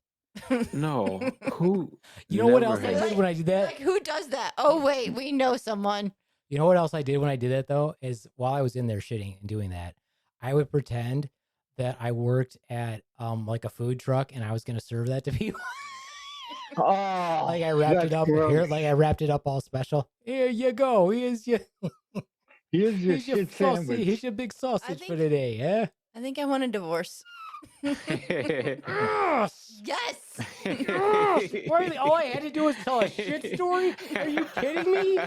No, who? You know what never else I has- did when I did that? Like, who does that? Oh, wait, we know someone. You know what else I did when I did that though? Is while I was in there shitting and doing that, I would pretend that I worked at like a food truck and I was gonna serve that to people. Oh, Like I wrapped it that's up gross. here, like I wrapped it up all special. Here you go. Here's your Here's your here's your shit sausage. sandwich. Here's your big sausage for think- today, yeah? I think I want a divorce. Yes! Yes. Yes! Why, all I had to do was tell a shit story? Are you kidding me?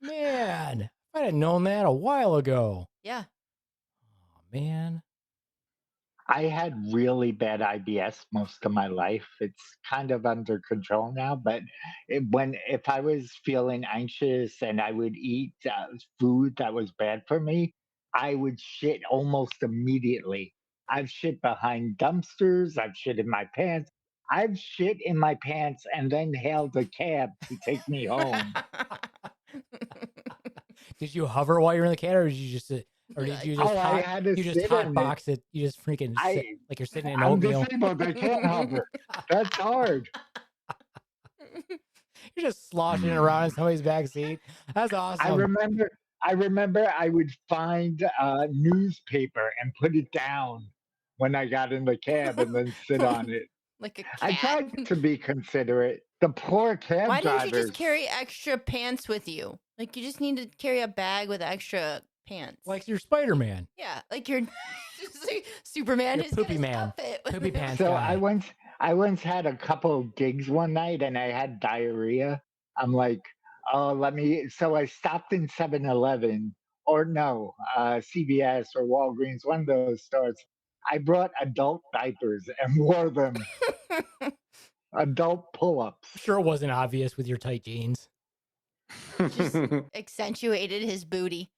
Man, if I'd have known that a while ago. Yeah. Oh, man. I had really bad IBS most of my life. It's kind of under control now, but if I was feeling anxious and I would eat food that was bad for me, I would shit almost immediately. I've shit behind dumpsters. I've shit in my pants. I've shit in my pants and then hailed a cab to take me home. Did you hover while you're in the cat, or did you just Oh, I had to you just sit hot in it. box it? You just freaking sit I like you're sitting in I'm oatmeal. disabled. I can't hover. That's hard. You're just sloshing around in somebody's back seat. That's I awesome. remember I would find a newspaper and put it down when I got in the cab and then sit on it. Like a I cat. tried to be considerate. The poor cab Why didn't you drivers. just carry extra pants with you? Like, you just need to carry a bag with extra pants. Like you're Spider-Man. Yeah, like you're Superman. You're Who's gonna Poopy Man. stuff it? Poopy pants So guy. I once had a couple of gigs one night and I had diarrhea. I'm like, oh, so I stopped in 7-Eleven or no, CVS or Walgreens, one of those stores. I brought adult diapers and wore them. Adult pull-ups. I'm sure it wasn't obvious with your tight jeans. Just accentuated his booty.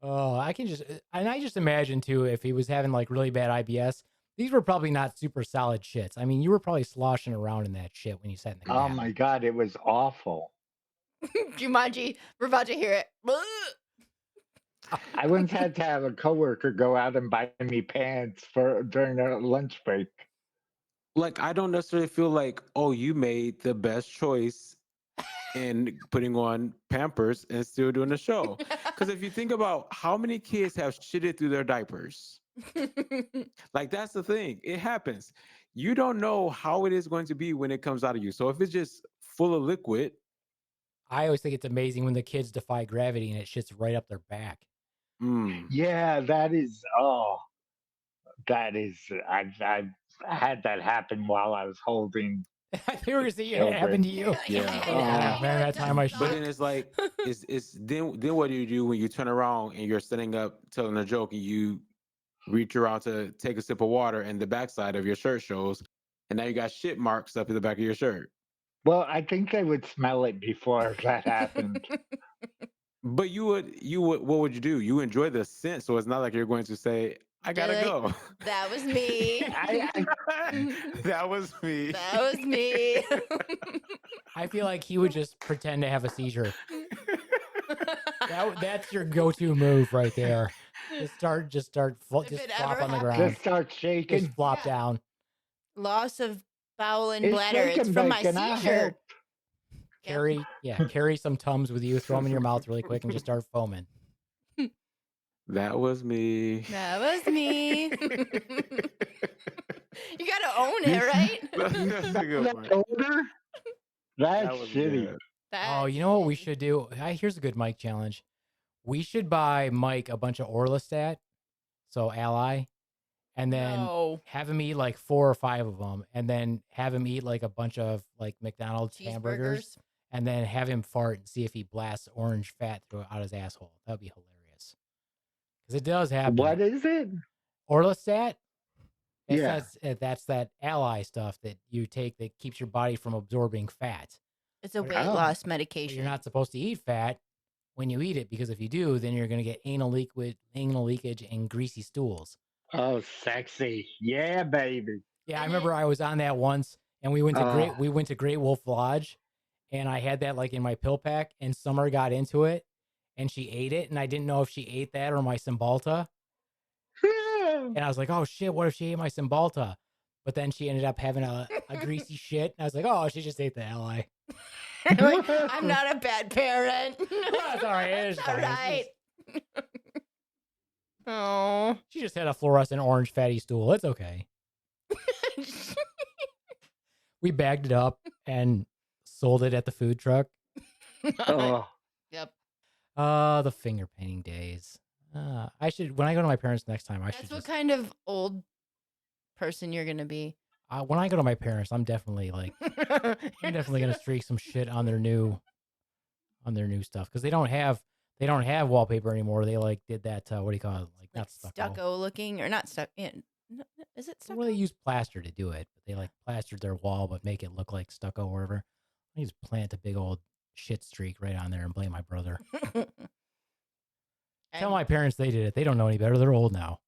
Oh, I just imagine too, if he was having like really bad IBS, these were probably not super solid shits. I mean, you were probably sloshing around in that shit when you sat in the Oh cab. my God, it was awful. Jumanji, we're about to hear it. I once had to have a coworker go out and buy me pants during a lunch break. Like, I don't necessarily feel like, oh, you made the best choice in putting on Pampers and still doing the show. Because if you think about how many kids have shitted through their diapers, like, that's the thing. It happens. You don't know how it is going to be when it comes out of you. So if it's just full of liquid, I always think it's amazing when the kids defy gravity and it shits right up their back. Yeah, I've had that happen while I was holding. I think we're gonna see it happen to you. Yeah. Man, that time I But shit. then it's like, then what do you do when you turn around and you're sitting up telling a joke and you reach around to take a sip of water and the backside of your shirt shows, and now you got shit marks up in the back of your shirt. Well, I think they would smell it before that happened. But you would, what would you do? You enjoy the scent, so it's not like you're going to say, I gotta go. That was me. That was me. That was me. I feel like he would just pretend to have a seizure. That's your go-to move right there. Just flop on the ground. Just start shaking. Just flop down. Loss of bowel and It's bladder. It's shaking, from my bacon, I seizure. Carry some Tums with you, throw them in your mouth really quick and just start foaming. That was me. That was me. You gotta own it, right? That's a good one. Older? That's That was shitty. good. Oh, you know what we should do? Here's a good Mike challenge. We should buy Mike a bunch of Orlistat, so Ally, and then have him eat like 4 or 5 of them, and then have him eat like a bunch of like McDonald's hamburgers, and then have him fart and see if he blasts orange fat out his asshole. That'd be hilarious. Because it does happen. What is it? Orlistat? Yeah. That's that Ally stuff that you take that keeps your body from absorbing fat. It's a weight loss medication. You're not supposed to eat fat when you eat it, because if you do, then you're going to get anal leakage and greasy stools. Oh, sexy. Yeah, baby. Yeah, I remember I was on that once, and we went to Great Wolf Lodge, and I had that like in my pill pack, and Summer got into it, and she ate it, and I didn't know if she ate that or my Cymbalta. And I was like, oh shit, what if she ate my Cymbalta? But then she ended up having a greasy shit, and I was like, oh, she just ate the Ally. Like, I'm not a bad parent. That's all right. It's all fine. right. Oh. She just had a fluorescent orange fatty stool. It's okay. We bagged it up and sold it at the food truck. Oh. Yep. The finger painting days. I should, when I go to my parents next time, That's what kind of old person you're gonna be. When I go to my parents, I'm definitely like, I'm definitely gonna streak some shit on their new on their new stuff because they don't have wallpaper anymore. They like did that what do you call it? Like not stucco looking or not stucco. Is it stucco? Well, they use plaster to do it, but they like plastered their wall but make it look like stucco or whatever. I just plant a big old shit streak right on there and blame my brother. Tell my parents they did it. They don't know any better. They're old now.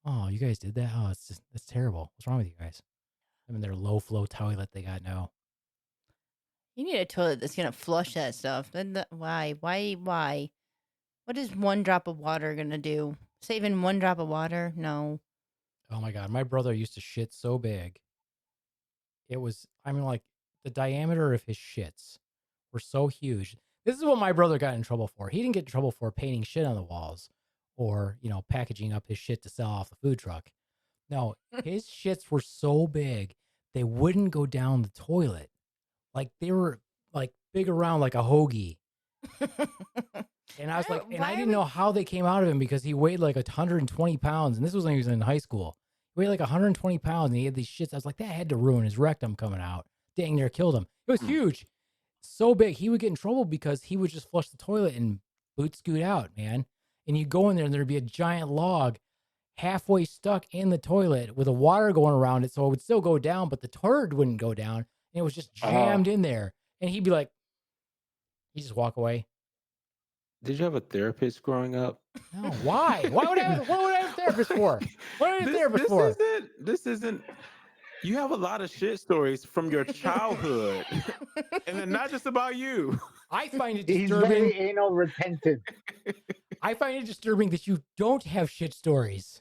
Oh, you guys did that? Oh, that's terrible. What's wrong with you guys? I mean, their low flow toilet they got now. You need a toilet that's gonna flush that stuff. Why? What is one drop of water gonna do? Saving one drop of water? No. Oh my God, my brother used to shit so big. It was, I mean, like the diameter of his shits were so huge. This is what my brother got in trouble for. He didn't get in trouble for painting shit on the walls or, packaging up his shit to sell off the food truck. No, his shits were so big, they wouldn't go down the toilet. Like they were like big around like a hoagie. And I was like, and I didn't know how they came out of him because he weighed like 120 pounds. And this was when he was in high school. He weighed like 120 pounds and he had these shits. I was like, that had to ruin his rectum coming out. Dang near killed him. It was huge. So big. He would get in trouble because he would just flush the toilet and boot scoot out, man. And you go in there and there'd be a giant log halfway stuck in the toilet with the water going around it. So it would still go down, but the turd wouldn't go down. And it was just jammed in there. And he'd be like, he'd just walk away. Did you have a therapist growing up? No, why? What would I have a therapist for? What would I have a therapist for? This isn't. You have a lot of shit stories from your childhood, and they're not just about you. I find it He's disturbing. very anal retentive. I find it disturbing that you don't have shit stories.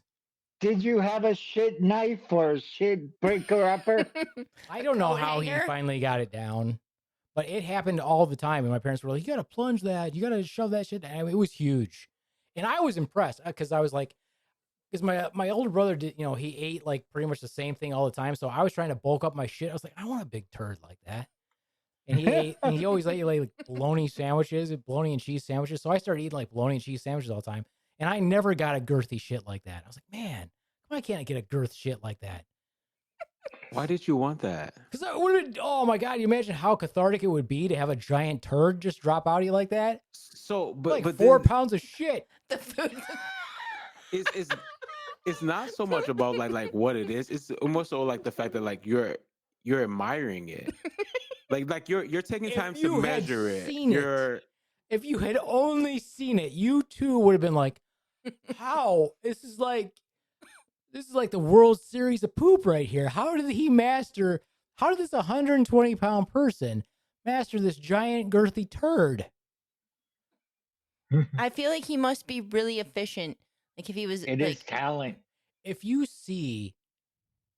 Did you have a shit knife or a shit breaker upper? I don't know how he finally got it down, but it happened all the time. And my parents were like, you got to plunge that. You got to shove that shit down. It was huge. And I was impressed because I was like, because my older brother did, he ate like pretty much the same thing all the time. So I was trying to bulk up my shit. I was like, I want a big turd like that. And he ate, and he always ate like bologna sandwiches, bologna and cheese sandwiches. So I started eating like bologna and cheese sandwiches all the time. And I never got a girthy shit like that. I was like, man, why can't I get a girth shit like that? Why did you want that? Because I would have, oh my God, you imagine how cathartic it would be to have a giant turd just drop out of you like that? So, but like 4 pounds of shit. The food. It's not so much about like what it is. It's more so like the fact that like you're admiring it. like you're taking time to measure it. If you had only seen it, you too would have been like, how? This is like the World Series of poop right here. How did this 120-pound person master this giant girthy turd? I feel like he must be really efficient. Like if he was It is talent. If you see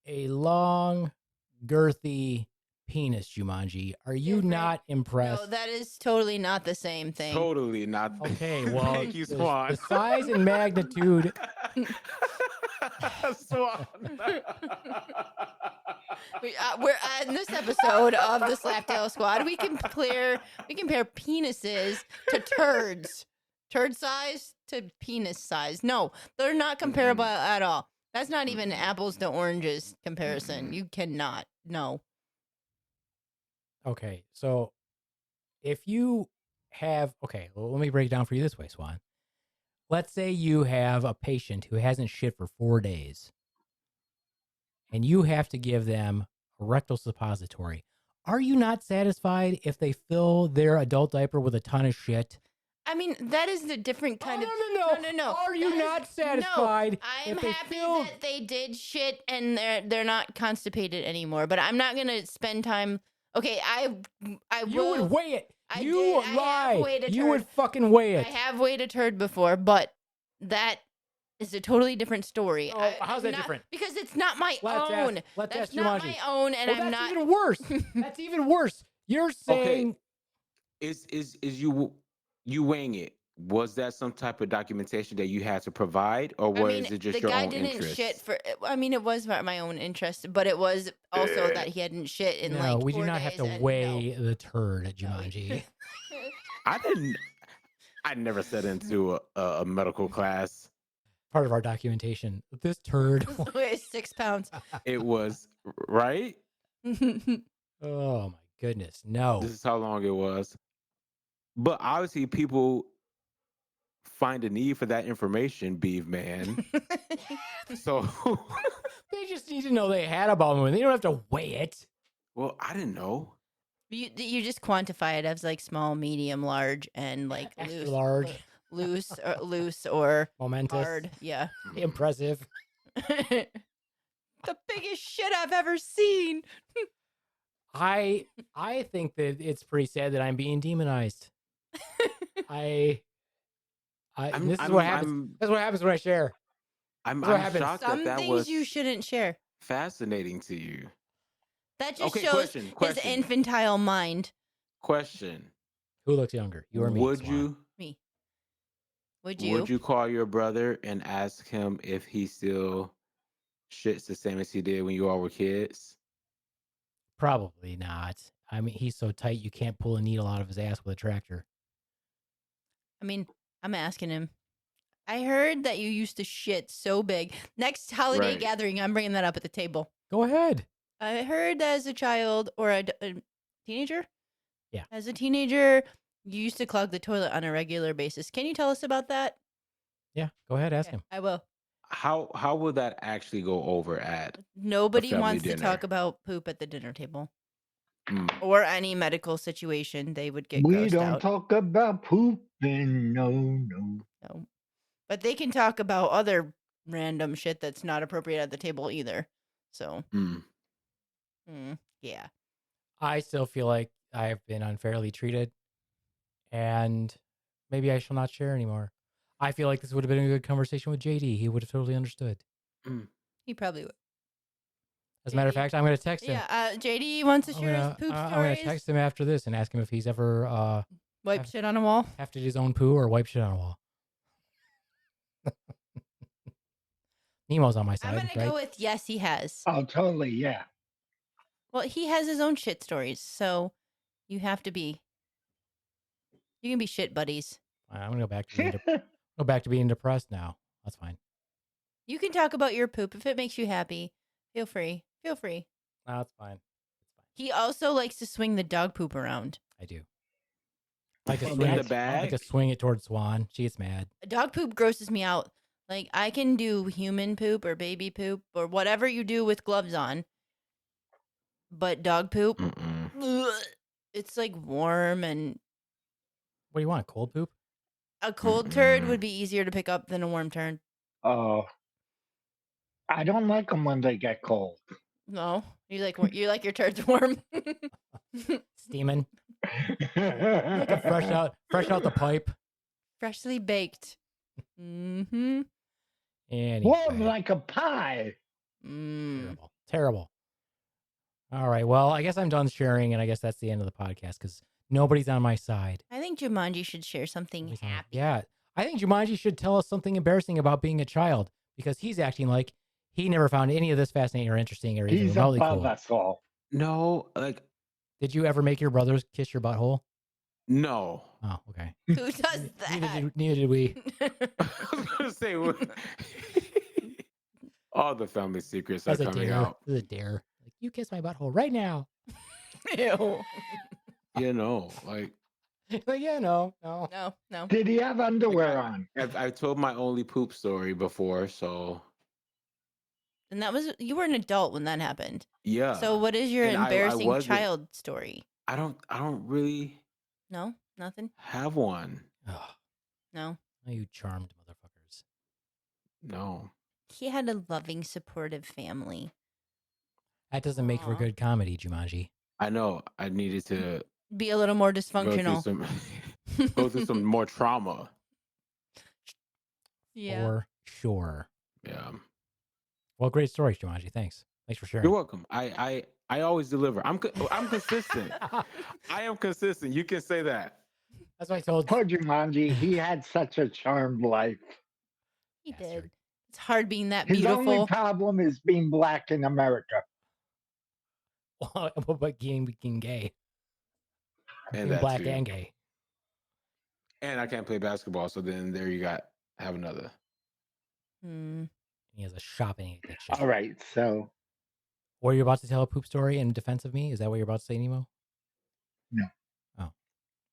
a long, girthy penis, Jumanji, are you not impressed? No, that is totally not the same thing. Totally not. Okay, well, Thank you, Swan. The size and magnitude. Swan. We're in this episode of the Slaptail Squad. We compare penises to turds. Turd size to penis size. No, they're not comparable at all. That's not even apples to oranges comparison. You cannot. No. Okay, so if you have, let me break it down for you this way, Swan. Let's say you have a patient who hasn't shit for 4 days, and you have to give them a rectal suppository. Are you not satisfied if they fill their adult diaper with a ton of shit? I mean, that is the different kind of... No. Are you not satisfied? No, I'm happy that they did shit and they're not constipated anymore, but I'm not going to spend time... Okay, I will... You would weigh it. I lie. You would fucking weigh it. I have weighed a turd before, but that is a totally different story. Oh, how's that different? Because it's not my own. That's not my own, and I'm not... That's even worse. That's even worse. You're saying... Okay. Is you weighing it? Was that some type of documentation that you had to provide, or was it just your own interest? The guy didn't shit for... I mean, it was my own interest, but it was also that he hadn't shit in like 4 days. No, we do not have to weigh the turd at Jumanji. I never set into a medical class. Part of our documentation. This turd weighs 6 pounds. It was, right? Oh my goodness, no. This is how long it was. But obviously, people find a need for that information, Beaveman. So, They just need to know they had a bowel movement. They don't have to weigh it. well, I didn't know. You just quantify it as like small, medium, large, and like Extra loose, large. loose or Momentous. hard. Yeah. Impressive. The biggest shit I've ever seen. I think that it's pretty sad that I'm being demonized. This is what happens. That's what happens when I share. I'm What happens? shocked Some that things was you shouldn't share. fascinating to you. That just Okay, shows question. his infantile mind. Question. Who looks younger? You or me? Would Swan? you? Me. Would you? Would you call your brother and ask him if he still shits the same as he did when you all were kids? Probably not. I mean, he's so tight you can't pull a needle out of his ass with a tractor. I mean, I'm asking him. I heard that you used to shit so big. Next holiday Right. gathering, I'm bringing that up at the table. Go ahead. I heard that as a child or a teenager. Yeah. As a teenager, you used to clog the toilet on a regular basis. Can you tell us about that? Yeah, go ahead. Ask Okay, him. I will. How will that actually go over at? Nobody family wants to dinner. talk about poop at the dinner table Mm. or any medical situation. They would get We grossed don't out. talk about pooping. No. No. But they can talk about other random shit that's not appropriate at the table either. So, Mm. yeah. I still feel like I've been unfairly treated, and maybe I shall not share anymore. I feel like this would have been a good conversation with JD. He would have totally understood. He probably would. As a matter of JD? fact, I'm going to text him. Yeah, JD wants to share his poop I'm going to stories. text him after this and ask him if he's ever Wipe shit on a wall. hefted his own poo or wiped shit on a wall. Nemo's on my I'm side, going to right? go with yes, he has. Oh, totally. Yeah. Well, he has his own shit stories, so you have to be. You can be shit buddies. I'm going to go back to being depressed now. That's fine. You can talk about your poop if it makes you happy. Feel free. Feel free. No, it's fine. He also likes to swing the dog poop around. I do. I like to In swing the it. I bag? like to swing it towards Swan. She gets mad. Dog poop grosses me out. Like, I can do human poop or baby poop or whatever you do with gloves on. But dog poop, Mm-mm. ugh, it's like warm, and What do you want? Cold poop? a cold turd would be easier to pick up than a warm turd. Oh. I don't like them when they get cold. No, you like your turds warm. Steaming. Like fresh out the pipe. Freshly baked. Mm-hmm. Anyway. Warm like a pie. Mm. Terrible. All right. Well, I guess I'm done sharing, and I guess that's the end of the podcast because nobody's on my side. I think Jumanji should share something Nobody's on- happy. Yeah. I think Jumanji should tell us something embarrassing about being a child because he's acting like he never found any of this fascinating or interesting or even He's remotely above cool. us all. No, like Did you ever make your brothers kiss your butthole? no. Oh, okay. Who does that? Neither did we. I was gonna say all the family secrets are That's a coming dare. out. That's a dare. Like, you kiss my butthole right now. Ew. You know, like Like, yeah, no. No. Did he have underwear on? I've told my only poop story before, so And you were an adult when that happened. yeah. So what is your And I embarrassing wasn't- child story? I don't really No? Nothing? have one. Oh, No. you charmed motherfuckers. No. He had a loving, supportive family. That doesn't make for Aw. good comedy, Jumanji. I know. I needed to Be a little more go dysfunctional. go through some more trauma. Yeah. For sure. Yeah. Well, great stories, Jumanji. Thanks for sharing. You're welcome. I always deliver. I'm consistent. I am consistent. You can say that. That's what I told. Poor Jumanji, he had such a charmed life. He Bastard. did. It's hard being that His beautiful. only problem is being black in America. What about being gay? And Being that black too. and gay. And I can't play basketball, so then there you have another. Hmm. He has a shopping addiction. All right, so Or you're about to tell a poop story in defense of me? Is that what you're about to say, Nemo? No. Oh.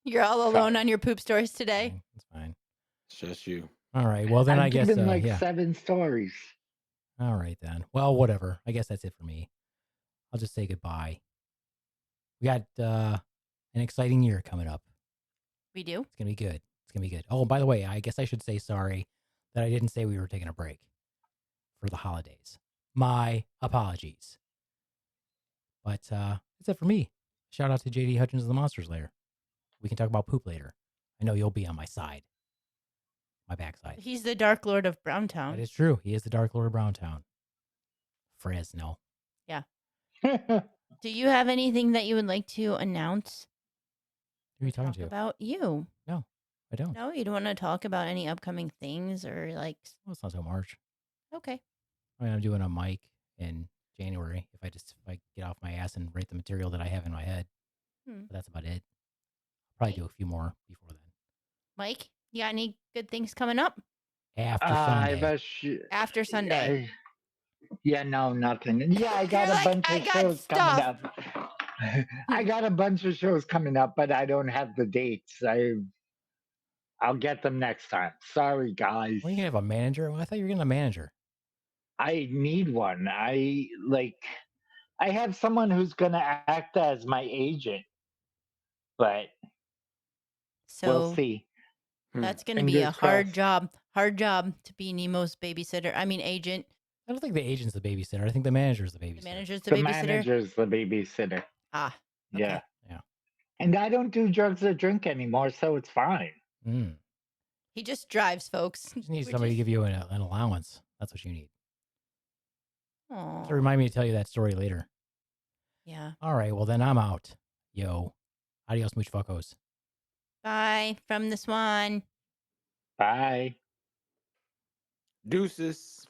You're all alone Sorry. on your poop stories today. It's fine. It's just you. All right. Well, then I've I guess, given like yeah. 7 stories. All right, then. Well, whatever. I guess that's it for me. I'll just say goodbye. We got an exciting year coming up. We do? It's going to be good. It's going to be good. Oh, by the way, I guess I should say sorry that I didn't say we were taking a break for the holidays. My apologies. But that's it for me. Shout out to JD Hutchins of the Monsters Lair. We can talk about poop later. I know you'll be on my side. My backside. He's the Dark Lord of Browntown. That is true. He is the Dark Lord of Browntown. Fresno. Yeah. Do you have anything that you would like to announce? Who are you talking Talk to? about you? No, I don't. No, you don't want to talk about any upcoming things or like. Well, it's not till March. Okay. I mean, I'm doing a mic in January if I get off my ass and write the material that I have in my head. But that's about it. Probably do a few more before then. Mike, you got any good things coming up? After Sunday. After Sunday. Yeah, no, nothing. Yeah, I got You're a like, bunch "I of got shows stuff." coming up. I got a bunch of shows coming up, but I don't have the dates. I'll get them next time. Sorry, guys. Well, you can have a manager. Well, I thought you were getting a manager. I need one. I have someone who's gonna act as my agent, but we'll So see. that's going to be a Fingers hard crossed. job. Hard job to be Nemo's babysitter. I mean, agent. I don't think the agent's the babysitter. I think the manager's the babysitter. The manager's the The babysitter. manager's the babysitter. Ah. Yeah. Yeah. And I don't do drugs or drink anymore, so it's fine. Mm. He just drives, folks. You just need somebody to give you an allowance. That's what you need. Aww. So remind me to tell you that story later. Yeah. All right. Well, then I'm out. Yo. Adios, mooch fuckos. Bye from the Swan. Bye. Deuces.